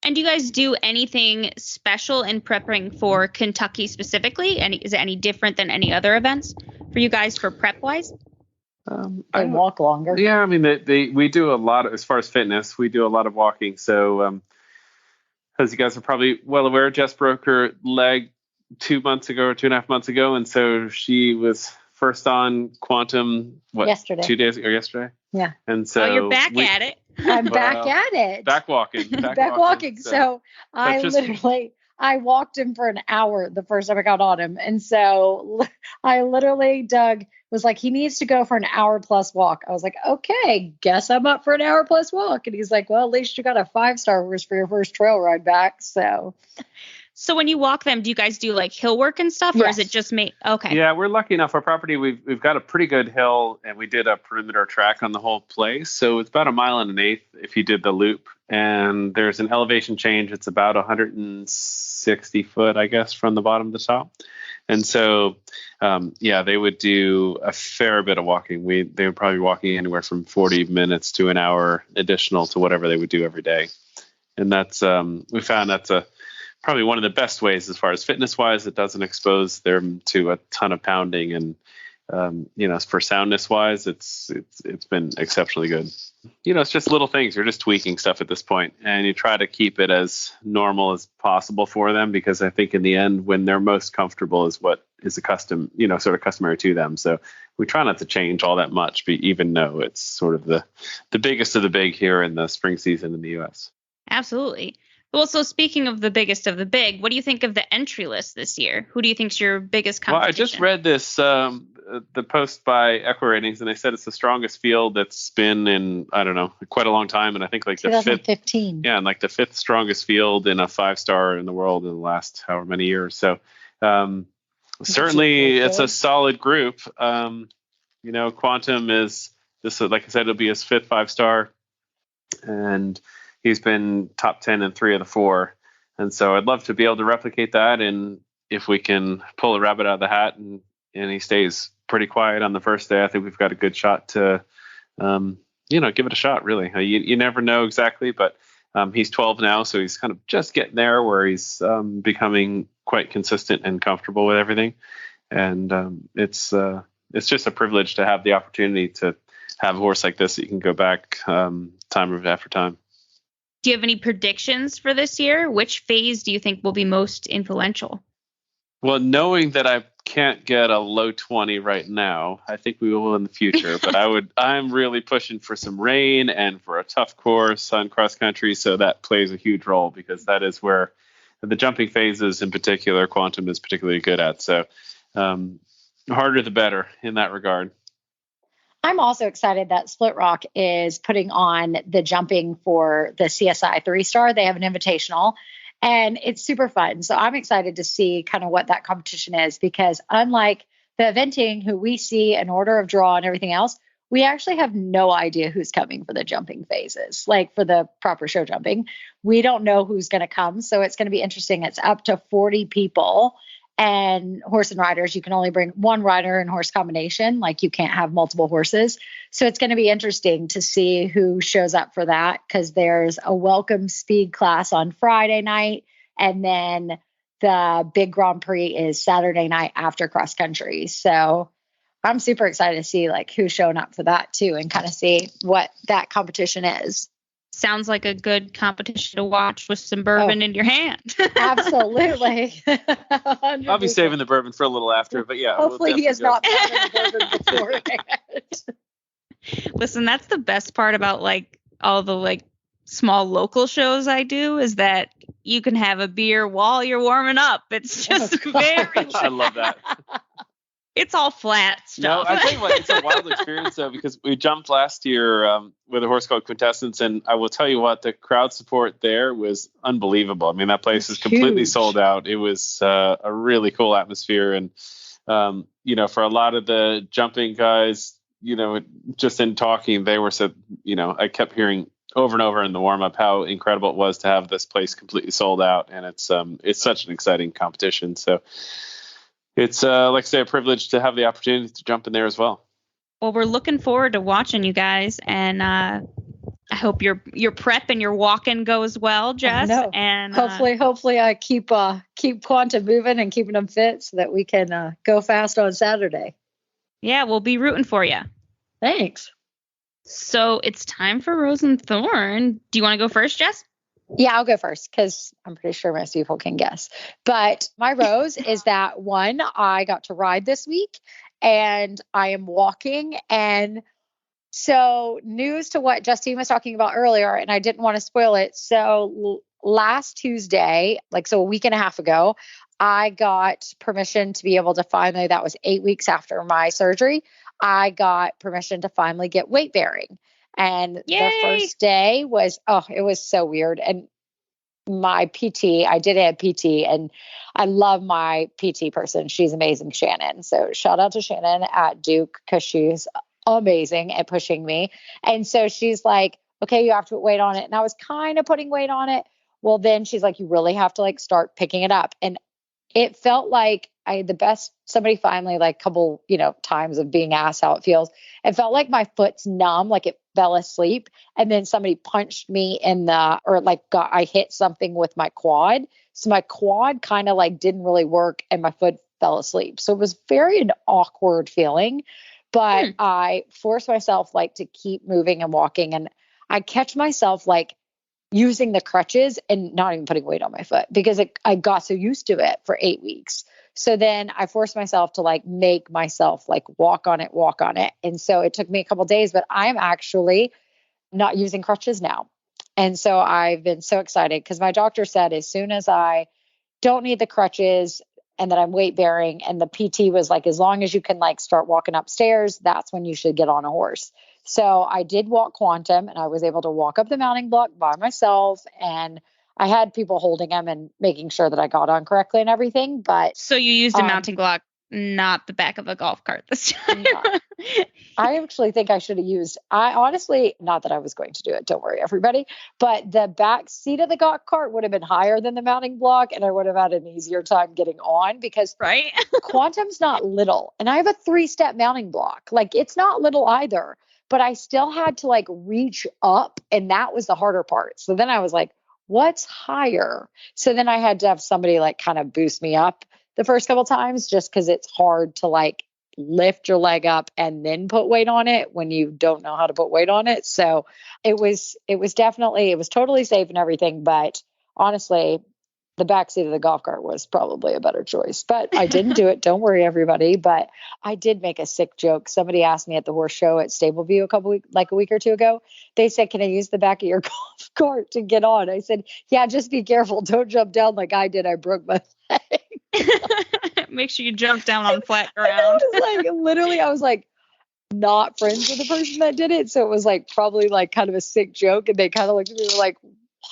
And do you guys do anything special in prepping for Kentucky specifically? Is it any different than any other events for you guys for prep wise? They walk longer. Yeah, I mean, we do a lot as far as fitness. We do a lot of walking. So, as you guys are probably well aware, Jess broke her leg 2 months ago or 2.5 months ago, and so she was first on Quantum yesterday. 2 days ago, yesterday. Yeah. And so you're back at it. I'm back at it. Back walking. Back walking. So I walked him for an hour the first time I got on him. And so Doug was like, he needs to go for an hour plus walk. I was like, okay, guess I'm up for an hour plus walk. And he's like, well, at least you got a 5-star horse for your first trail ride back. So when you walk them, do you guys do like hill work and stuff, or is it just me? Okay. Yeah, we're lucky enough. Our property, we've got a pretty good hill, and we did a perimeter track on the whole place. So it's about 1.125 miles if you did the loop. And there's an elevation change. It's about 160 foot, I guess, from the bottom to the top. And so, they would do a fair bit of walking. They would probably be walking anywhere from 40 minutes to an hour additional to whatever they would do every day. And that's we found that's probably one of the best ways as far as fitness wise. It doesn't expose them to a ton of pounding, and for soundness wise, it's been exceptionally good. It's just little things. You're just tweaking stuff at this point, and you try to keep it as normal as possible for them, because I think in the end, when they're most comfortable is what is sort of customary to them. So we try not to change all that much, but even though it's sort of the biggest of the big here in the spring season in the U.S. Absolutely. Well, so speaking of the biggest of the big, what do you think of the entry list this year? Who do you think's your biggest competition? Well, I just read this, the post by EquiRatings, and they said it's the strongest field that's been in, I don't know, quite a long time. And I think like 2015. And like the 5th strongest field in a 5-star in the world in the last however many years. So certainly it's a solid group. Quantum is this, like I said, it'll be his 5th 5-star. And he's been top 10 in 3 of the 4. And so I'd love to be able to replicate that. And if we can pull a rabbit out of the hat and he stays pretty quiet on the first day, I think we've got a good shot to, give it a shot, really. You never know exactly, but he's 12 now. So he's kind of just getting there where he's becoming quite consistent and comfortable with everything. And it's just a privilege to have the opportunity to have a horse like this that you can go back time after time. Do you have any predictions for this year? Which phase do you think will be most influential? Well, knowing that I can't get a low 20 right now, I think we will in the future. But I'm really pushing for some rain and for a tough course on cross country. So that plays a huge role, because that is where the jumping phases in particular, Quantum is particularly good at. So harder the better in that regard. I'm also excited that Split Rock is putting on the jumping for the CSI 3-star. They have an invitational, and it's super fun. So I'm excited to see kind of what that competition is, because unlike the eventing, who we see an order of draw and everything else, we actually have no idea who's coming for the jumping phases, like for the proper show jumping. We don't know who's going to come. So it's going to be interesting. It's up to 40 people. And horse and riders, you can only bring one rider and horse combination. Like, you can't have multiple horses. So it's going to be interesting to see who shows up for that, because there's a welcome speed class on Friday night. And then the big Grand Prix is Saturday night after cross country. So I'm super excited to see like who's showing up for that too, and kind of see what that competition is. Sounds like a good competition to watch with some bourbon in your hand. Absolutely. I'll be saving the bourbon for a little after, but yeah. Hopefully he has not had the bourbon beforehand. Listen, that's the best part about like all the like small local shows I do, is that you can have a beer while you're warming up. It's just very I love that. It's all flat stuff. No, I tell you what, it's a wild experience though, because we jumped last year with a horse called Quintessence, and I will tell you what, the crowd support there was unbelievable. I mean, that place is completely sold out. It was a really cool atmosphere, and for a lot of the jumping guys, just in talking, they were I kept hearing over and over in the warm up how incredible it was to have this place completely sold out, and it's such an exciting competition. So. It's, like I say, a privilege to have the opportunity to jump in there as well. Well, we're looking forward to watching you guys, and I hope your prep and your walking goes well, Jess. And hopefully I keep Quantum moving and keeping them fit so that we can go fast on Saturday. Yeah, we'll be rooting for you. Thanks. So it's time for Rose and Thorn. Do you want to go first, Jess? Yeah, I'll go first because I'm pretty sure most people can guess. But my rose is that one, I got to ride this week and I am walking. And so, news to what Justine was talking about earlier, and I didn't want to spoil it. So, last Tuesday, so a week and a half ago, I got permission to be able to finally, that was 8 weeks after my surgery, I got permission to finally get weight bearing. And Yay! the first day was, it was so weird. And my PT, I did have PT, and I love my PT person. She's amazing, Shannon. So shout out to Shannon at Duke because she's amazing at pushing me. And so she's like, okay, you have to put weight on it. And I was kind of putting weight on it. Well, then she's like, you really have to start picking it up. And it felt like I had the best, somebody finally, couple, times of being asked how it feels. It felt like my foot's numb, like it fell asleep. And then somebody punched me I hit something with my quad. So my quad kind of didn't really work and my foot fell asleep. So it was very an awkward feeling, but I forced myself to keep moving and walking. And I catch myself using the crutches and not even putting weight on my foot because I got so used to it for 8 weeks. So then I forced myself to make myself walk on it. And so it took me a couple days, but I'm actually not using crutches now. And so I've been so excited because my doctor said as soon as I don't need the crutches and that I'm weight bearing, and the PT was as long as you can start walking upstairs, that's when you should get on a horse. So I did walk Quantum and I was able to walk up the mounting block by myself, and I had people holding them and making sure that I got on correctly and everything. But so you used a mounting block, not the back of a golf cart this time. I actually think I should have I honestly, not that I was going to do it, don't worry everybody, but the back seat of the golf cart would have been higher than the mounting block and I would have had an easier time getting on because right? Quantum's not little and I have a 3-step mounting block. It's not little either, but I still had to reach up, and that was the harder part. So then I was like, what's higher? So then I had to have somebody kind of boost me up the first couple times just because it's hard to lift your leg up and then put weight on it when you don't know how to put weight on it. So it was totally safe and everything. But honestly, the backseat of the golf cart was probably a better choice, but I didn't do it. Don't worry, everybody. But I did make a sick joke. Somebody asked me at the horse show at Stableview a week or two ago. They said, can I use the back of your golf cart to get on? I said, yeah, just be careful. Don't jump down like I did. I broke my leg. Make sure you jump down on flat ground. Literally, I was not friends with the person that did it. So it was probably kind of a sick joke. And they kind of looked at me and were like,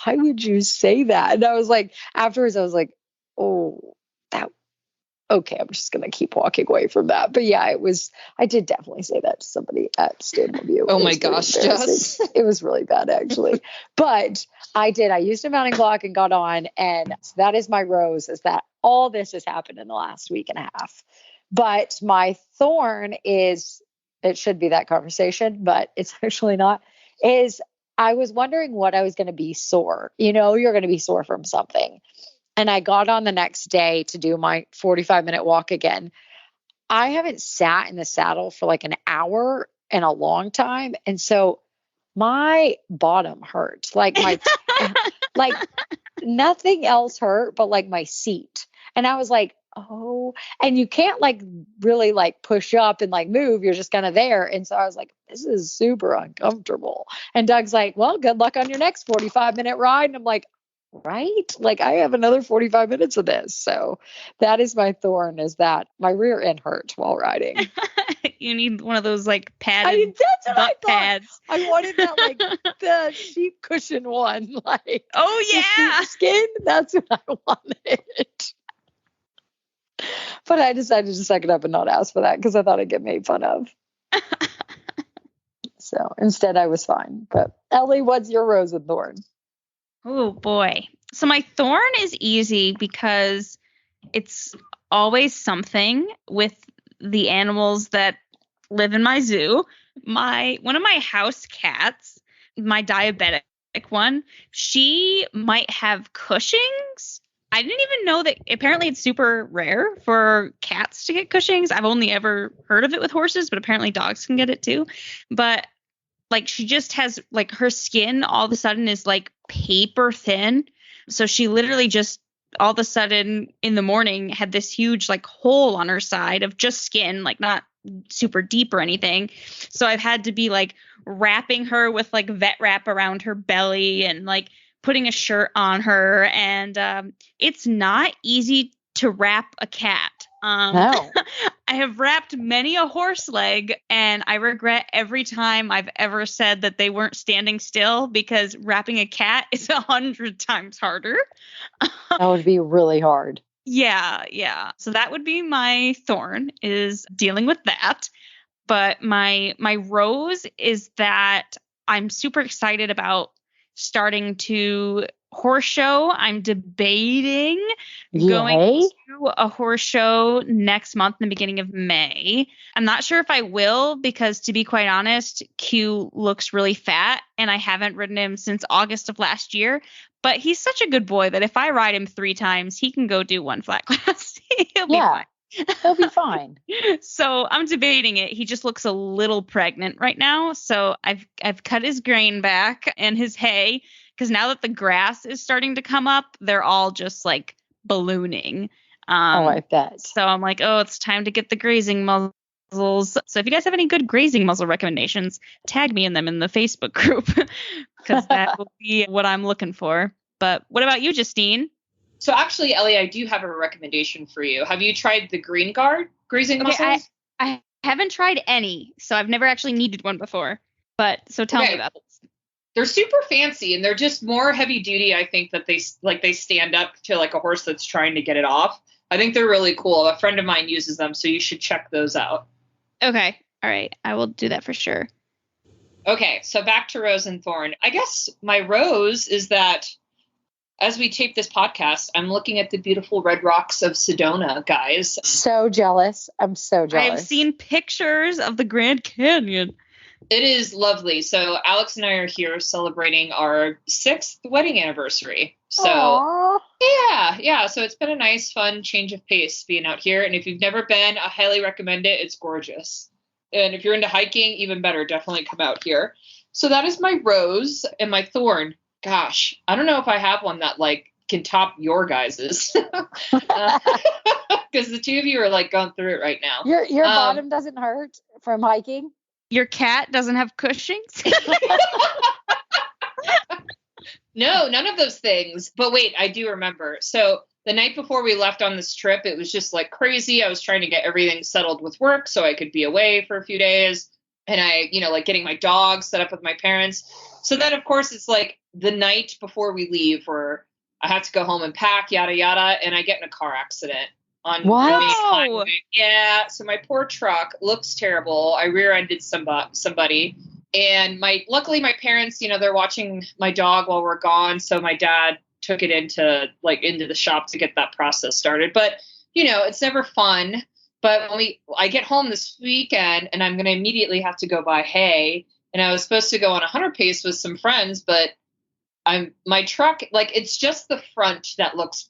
why would you say that? And I was afterwards, I was okay, I'm just going to keep walking away from that. But yeah, I did definitely say that to somebody at Stableview. Oh my gosh, Jess. It was really bad actually. But I used a mounting block and got on. And so that is my rose, is that all this has happened in the last week and a half. But my thorn is, it should be that conversation, but it's actually not, is I was wondering what I was going to be sore. You're going to be sore from something. And I got on the next day to do my 45-minute walk again. I haven't sat in the saddle for an hour in a long time. And so my bottom hurt. My, nothing else hurt, but my seat. And I was oh, and you can't really push up and move. You're just kind of there. And so I was this is super uncomfortable. And Doug's well, good luck on your next 45-minute ride. And I'm right? I have another 45 minutes of this. So that is my thorn, is that my rear end hurt while riding. You need one of those padded butt pads. I wanted that the sheep cushion one. Oh yeah, skin. That's what I wanted. But I decided to suck it up and not ask for that because I thought I'd get made fun of. So instead I was fine. But Ellie, what's your rose and thorn? Oh boy. So my thorn is easy because it's always something with the animals that live in my zoo. One of my house cats, my diabetic one, she might have Cushing's, I didn't even know that apparently it's super rare for cats to get Cushing's. I've only ever heard of it with horses, but apparently dogs can get it too. But like she just has like her skin all of a sudden is like paper thin. So she literally just all of a sudden in the morning had this huge like hole on her side of just skin, like not super deep or anything. So I've had to be like wrapping her with like vet wrap around her belly and like putting a shirt on her. And it's not easy to wrap a cat. No. I have wrapped many a horse leg, and I regret every time I've ever said that they weren't standing still, because wrapping a cat is 100 times harder. That would be really hard. Yeah. So that would be my thorn, is dealing with that. But my rose is that I'm super excited about starting to horse show. I'm debating going to a horse show next month in the beginning of May. I'm not sure if I will, because to be quite honest, Q looks really fat and I haven't ridden him since August of last year. But he's such a good boy that if I ride him 3 times, he can go do 1 flat class. He'll be fine. He'll be fine. So I'm debating it. He just looks a little pregnant right now. So I've cut his grain back and his hay, because now that the grass is starting to come up, they're all just like ballooning. I bet. So I'm like, oh, it's time to get the grazing muzzles. So if you guys have any good grazing muzzle recommendations, tag me in them in the Facebook group, because that will be what I'm looking for. But what about you, Justine? So actually, Ellie, I do have a recommendation for you. Have you tried the Green Guard grazing muzzles? I haven't tried any, so I've never actually needed one before. But so tell me about it. They're super fancy, and they're just more heavy duty. I think that they stand up to like a horse that's trying to get it off. I think they're really cool. A friend of mine uses them, so you should check those out. Okay. All right. I will do that for sure. Okay. So back to Rose and Thorn. I guess my rose is that as we tape this podcast, I'm looking at the beautiful red rocks of Sedona, guys. So jealous. I'm so jealous. I've seen pictures of the Grand Canyon. It is lovely. So Alex and I are here celebrating our 6th wedding anniversary. So Aww. yeah. So it's been a nice, fun change of pace being out here. And if you've never been, I highly recommend it. It's gorgeous. And if you're into hiking, even better, definitely come out here. So that is my rose, and my thorn. Gosh, I don't know if I have one that like can top your guys's, because the two of you are like going through it right now. Your bottom doesn't hurt from hiking? Your cat doesn't have Cushing's? No, none of those things. But wait, I do remember. So the night before we left on this trip, it was just like crazy. I was trying to get everything settled with work so I could be away for a few days. And I, like getting my dog set up with my parents. So then, of course, it's like the night before we leave where I have to go home and pack, yada, yada. And I get in a car accident on the main highway. Yeah. So my poor truck looks terrible. I rear-ended somebody. And luckily my parents, they're watching my dog while we're gone. So my dad took it into the shop to get that process started. But, it's never fun. But I get home this weekend and I'm going to immediately have to go buy hay. And I was supposed to go on a 100 pace with some friends, but my truck, it's just the front that looks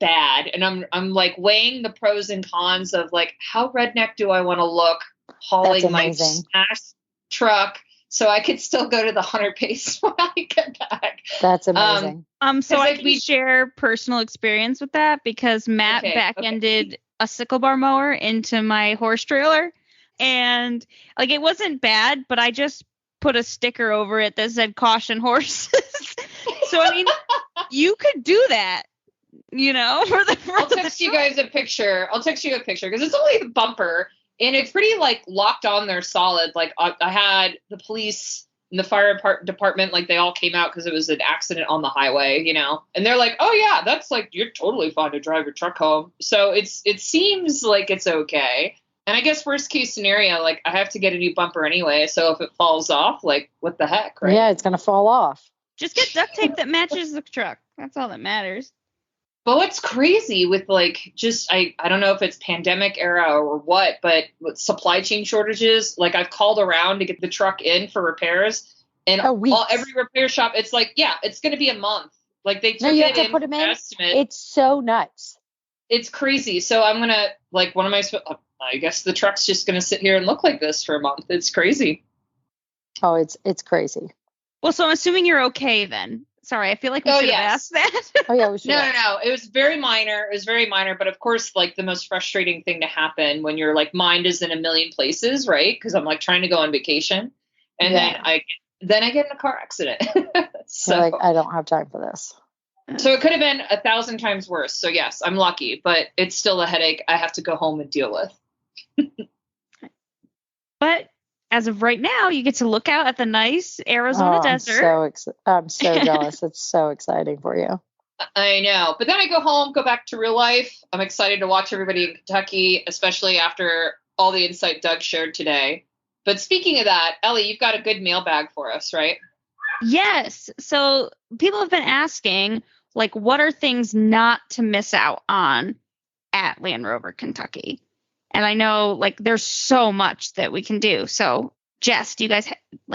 bad. And I'm like weighing the pros and cons of like, how redneck do I want to look hauling my smashed truck so I could still go to the 100 pace when I get back. That's amazing. So I can share personal experience with that, because Matt back-ended a sickle bar mower into my horse trailer, and it wasn't bad, but I just put a sticker over it that said caution horses. So I mean, you could do that, I'll text you guys a picture. I'll text you a picture because it's only the bumper and it's pretty locked on there solid. I had the police and the fire department, they all came out because it was an accident on the highway, and they're like, oh yeah, that's you're totally fine to drive your truck home. So it seems like it's okay. And I guess worst case scenario, I have to get a new bumper anyway. So if it falls off, what the heck, right? Yeah, it's going to fall off. Just get duct tape that matches the truck. That's all that matters. But what's crazy with I don't know if it's pandemic era or what, but with supply chain shortages, I've called around to get the truck in for repairs, and every repair shop, it's it's going to be a month. Like they No, took you it have to in put them in. estimate. It's so nuts. It's crazy. So I'm gonna like, what am I guess the truck's just gonna sit here and look like this for a month. It's crazy. Oh, it's crazy. Well, so I'm assuming you're okay then. Sorry, I feel like we should have asked that. Oh yeah, we should. No. It was very minor. It was very minor. But of course, like the most frustrating thing to happen when your like mind is in a million places, right? Because I'm like trying to go on vacation, and then I get in a car accident. So you're like, I don't have time for this. So it could have been 1,000 times worse. So yes, I'm lucky, but it's still a headache I have to go home and deal with. But as of right now, you get to look out at the nice Arizona desert. I'm so jealous. It's so exciting for you. I know. But then I go home, go back to real life. I'm excited to watch everybody in Kentucky, especially after all the insight Doug shared today. But speaking of that, Ellie, you've got a good mailbag for us, right? Yes. So people have been asking, like, what are things not to miss out on at Land Rover Kentucky? And I know, like, there's so much that we can do. So, Jess, do you guys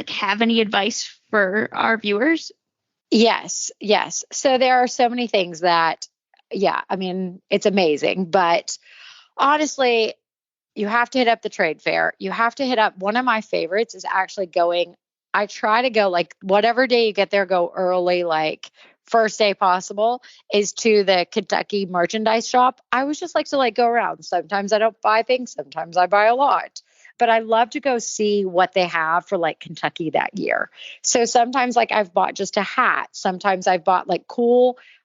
have any advice for our viewers? Yes. So there are so many things that, I mean, it's amazing. But honestly, you have to hit up the trade fair. You have to hit up, one of my favorites is actually going, I try to go like whatever day you get there, go early, like first day possible, is to the Kentucky merchandise shop. I always just like to go around. Sometimes I don't buy things, sometimes I buy a lot. But I love to go see what they have for like Kentucky that year. So sometimes I've bought just a hat. Sometimes I've bought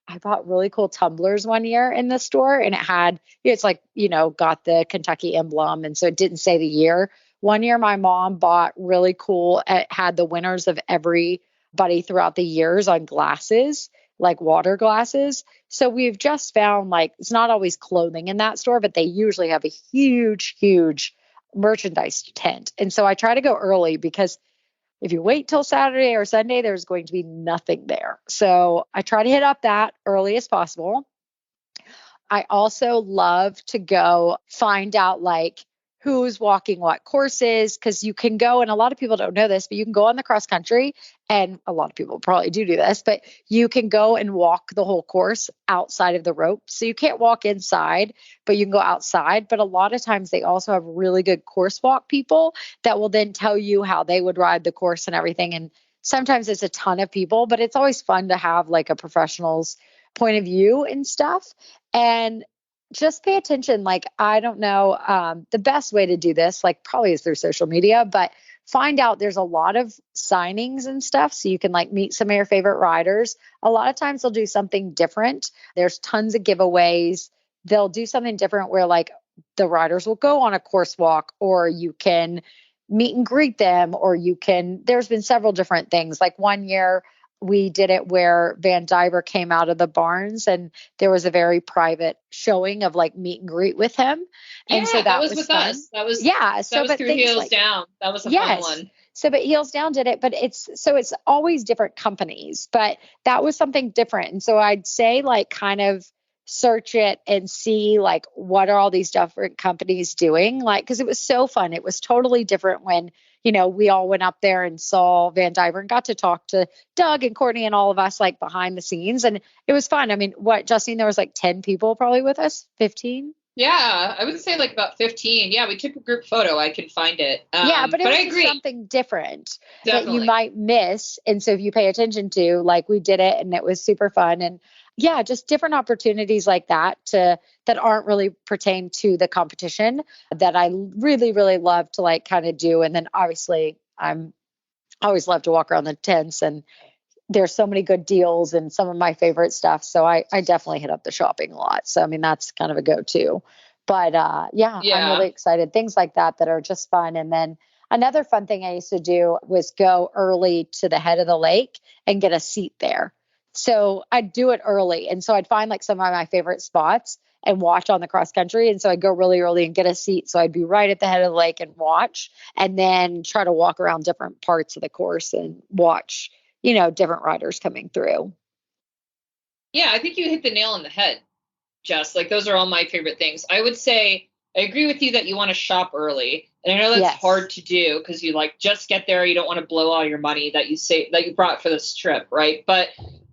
I bought really cool tumblers one year in the store, and it had, it's got the Kentucky emblem. And so it didn't say the year. One year, my mom bought really cool, it had the winners of everybody throughout the years on glasses, like water glasses. So we've just found it's not always clothing in that store, but they usually have a huge, huge merchandise tent. And so I try to go early because if you wait till Saturday or Sunday, there's going to be nothing there. So I try to hit up that early as possible. I also love to go find out who's walking what courses, because you can go, and a lot of people don't know this, but you can go on the cross country, and a lot of people probably do this, but you can go and walk the whole course outside of the rope. So you can't walk inside, but you can go outside. But a lot of times they also have really good course walk people that will then tell you how they would ride the course and everything. And sometimes it's a ton of people, but it's always fun to have a professional's point of view and stuff. And just pay attention. I don't know, the best way to do this, probably is through social media, but find out there's a lot of signings and stuff. So you can meet some of your favorite riders. A lot of times they'll do something different. There's tons of giveaways. They'll do something different where the riders will go on a course walk, or you can meet and greet them, or there's been several different things. One year, we did it where Van Diver came out of the barns, and there was a very private showing of meet and greet with him. And so that was with fun. us. That was through Heels Down. That was a fun one. So, but Heels Down did it, but it's always different companies, but that was something different. And so I'd say kind of search it and see what are all these different companies doing, because it was so fun. It was totally different when we all went up there and saw Van Diver and got to talk to Doug and Courtney and all of us behind the scenes. And it was fun. I mean, Justine, there was 10 people probably with us, 15? Yeah, I would say about 15. Yeah, we took a group photo. I can find it. But it was I agree. Something different Definitely. that you might miss. And so if you pay attention to, we did it and it was super fun. And yeah, just different opportunities like that that aren't really pertain to the competition that I really, really love to kind of do. And then obviously I always love to walk around the tents, and there's so many good deals and some of my favorite stuff. So I definitely hit up the shopping a lot. So, I mean, that's kind of a go-to, but I'm really excited. Things like that are just fun. And then another fun thing I used to do was go early to the head of the lake and get a seat there. So I'd do it early. And so I'd find some of my favorite spots and watch on the cross country. And so I'd go really early and get a seat. So I'd be right at the head of the lake and watch, and then try to walk around different parts of the course and watch, different riders coming through. Yeah, I think you hit the nail on the head, Jess. Those are all my favorite things. I would say I agree with you that you want to shop early. And I know that's hard to do because you just get there. You don't want to blow all your money that you brought for this trip, right? But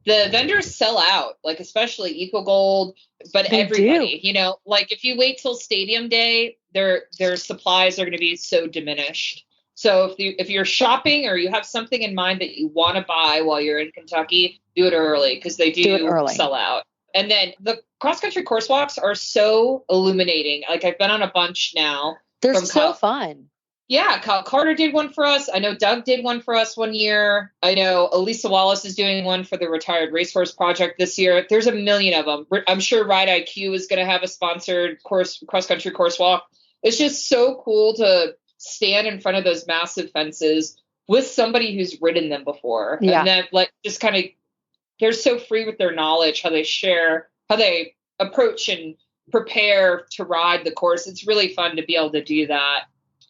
the vendors sell out, like especially Eco Gold, but They everybody, do. you know, like if you wait till Stadium Day, their supplies are going to be so diminished. So if you're shopping or you have something in mind that you want to buy while you're in Kentucky, do it early because they Do it do early. sell out. And then the cross country course walks are so illuminating. Like I've been on a bunch now. They're from so fun. Yeah, Kyle Carter did one for us. I know Doug did one for us one year. I know Elisa Wallace is doing one for the Retired Racehorse Project this year. There's a million of them. I'm sure Ride IQ is going to have a sponsored cross country course walk. It's just so cool to stand in front of those massive fences with somebody who's ridden them before. Yeah. And then like just kind of, they're so free with their knowledge, how they share, how they approach and prepare to ride the course. It's really fun to be able to do that.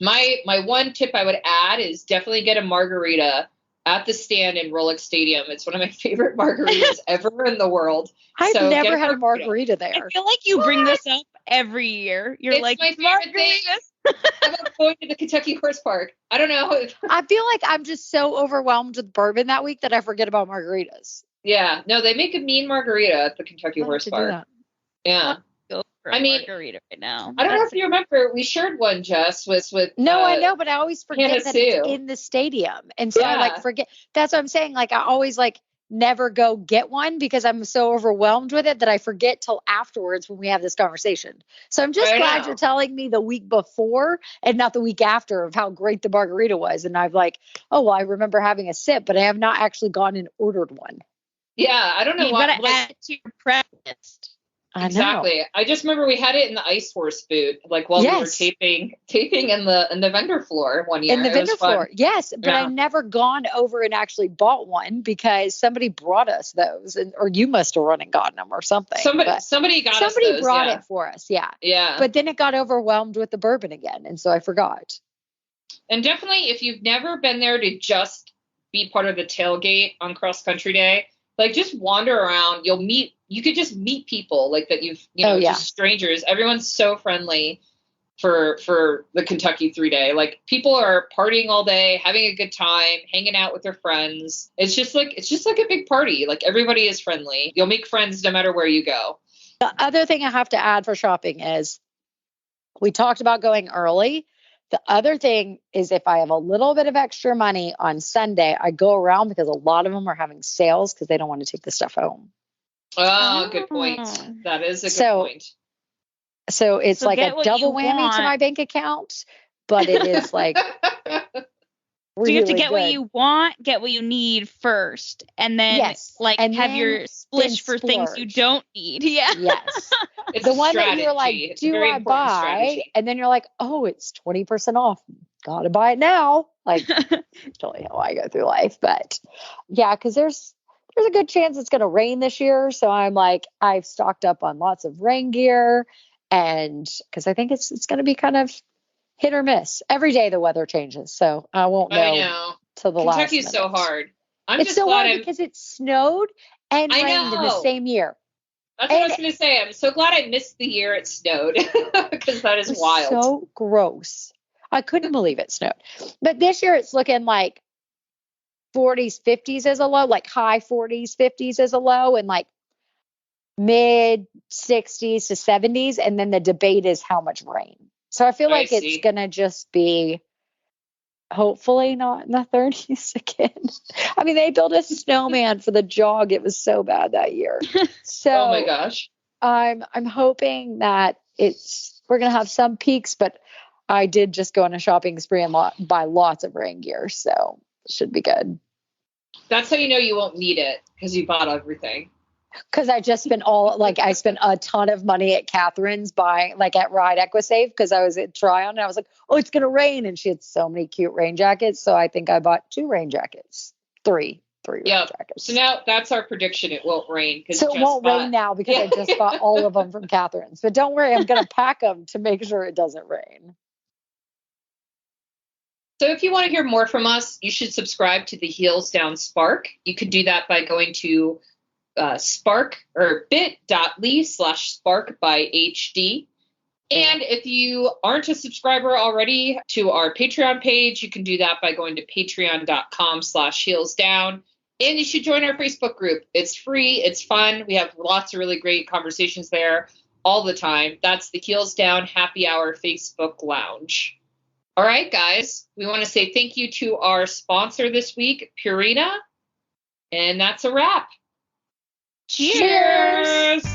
My one tip I would add is definitely get a margarita at the stand in Rolex Stadium. It's one of my favorite margaritas ever in the world. I've So never get had a margarita I there. feel like you bring this up every year. You're It's like, my favorite thing. margaritas. about going to the Kentucky Horse Park. I don't know. I feel like I'm just so overwhelmed with bourbon that week that I forget about margaritas. Yeah, no, they make a mean margarita at the Kentucky I'll have Horse to do Park. that. Yeah. Go for a I mean, margarita right now. I don't know if you remember, we shared one, Jess, with No, I know, but I always forget Hannah that Sue. it's in the stadium. And so I like Yeah. forget. That's what I'm saying. Like I always like never go get one because I'm so overwhelmed with it that I forget till afterwards when we have this conversation. So I'm just I glad know. you're telling me the week before and not the week after of how great the margarita was. And I've like, oh, well, I remember having a sip, but I have not actually gone and ordered one. Yeah, I don't know You why. gotta like, add it to your prep list. I know. exactly. I just remember we had it in the ice horse booth, like while we were Yes. taping in the vendor floor one year. In the It was vendor fun. floor. Yes. But Yeah. I never gone over and actually bought one because somebody brought us those or you must have run and gotten them or something. But Somebody got us somebody those, brought yeah. it for us. Yeah. Yeah. But then it got overwhelmed with the bourbon again. And so I forgot. And definitely, if you've never been there to just be part of the tailgate on cross country day, like just wander around. You could just meet people like that Oh, yeah. just strangers. Everyone's so friendly for the Kentucky 3-day. Like people are partying all day, having a good time, hanging out with their friends. It's just like a big party. Like everybody is friendly. You'll make friends no matter where you go. The other thing I have to add for shopping is we talked about going early. The other thing is if I have a little bit of extra money on Sunday, I go around because a lot of them are having sales because they don't want to take the stuff home. Oh, good point. Oh. That is a good So- point. So it's So like get a what double you whammy to want. my bank account, but it is like So you have to really get what good. you want, get what you need first, and then Yes, like and have then your splish for things you splurge. don't need. Yeah. Yes. It's The a one strategy. that you're like, It's a do very I important buy? strategy. And then you're like, oh, it's 20% off. Gotta buy it now. Like, totally how I go through life. But yeah, because there's a good chance it's going to rain this year. So I'm like, I've stocked up on lots of rain gear. And because I think it's going to be kind of hit or miss. Every day the weather changes. So I won't know, I know. till the last Kentucky's so minute. hard. I'm It's just so glad hard because it snowed and I rained in the know. same year. That's what I and- was going to say. I'm so glad I missed the year it snowed because that It is was wild. so gross. I couldn't believe it snowed. But this year it's looking like 40s, 50s as a low, like high 40s, 50s as a low, and like mid 60s to 70s. And then the debate is how much rain. So I feel I like see. it's going to just be hopefully not in the 30s again. I mean, they built a snowman for the jog. It was so bad that year. So Oh my gosh. I'm hoping that we're going to have some peaks, but I did just go on a shopping spree and buy lots of rain gear. So it should be good. That's how you know you won't need it because you bought everything. Because I just spent I spent a ton of money at Catherine's buying, like at Ride Equisafe, because I was at Tryon and I was like, oh, it's going to rain. And she had so many cute rain jackets. So I think I bought 2 rain jackets, three rain jackets. So now that's our prediction. It won't rain. So it won't rain now because I just bought all of them from Catherine's. But don't worry, I'm going to pack them to make sure it doesn't rain. So if you want to hear more from us, you should subscribe to the Heels Down Spark. You could do that by going to Spark or bit.ly/Spark by HD. And if you aren't a subscriber already to our Patreon page, you can do that by going to patreon.com/heelsdown. And you should join our Facebook group. It's free. It's fun. We have lots of really great conversations there all the time. That's the Heels Down Happy Hour Facebook Lounge. All right, guys. We want to say thank you to our sponsor this week, Purina. And that's a wrap. Cheers.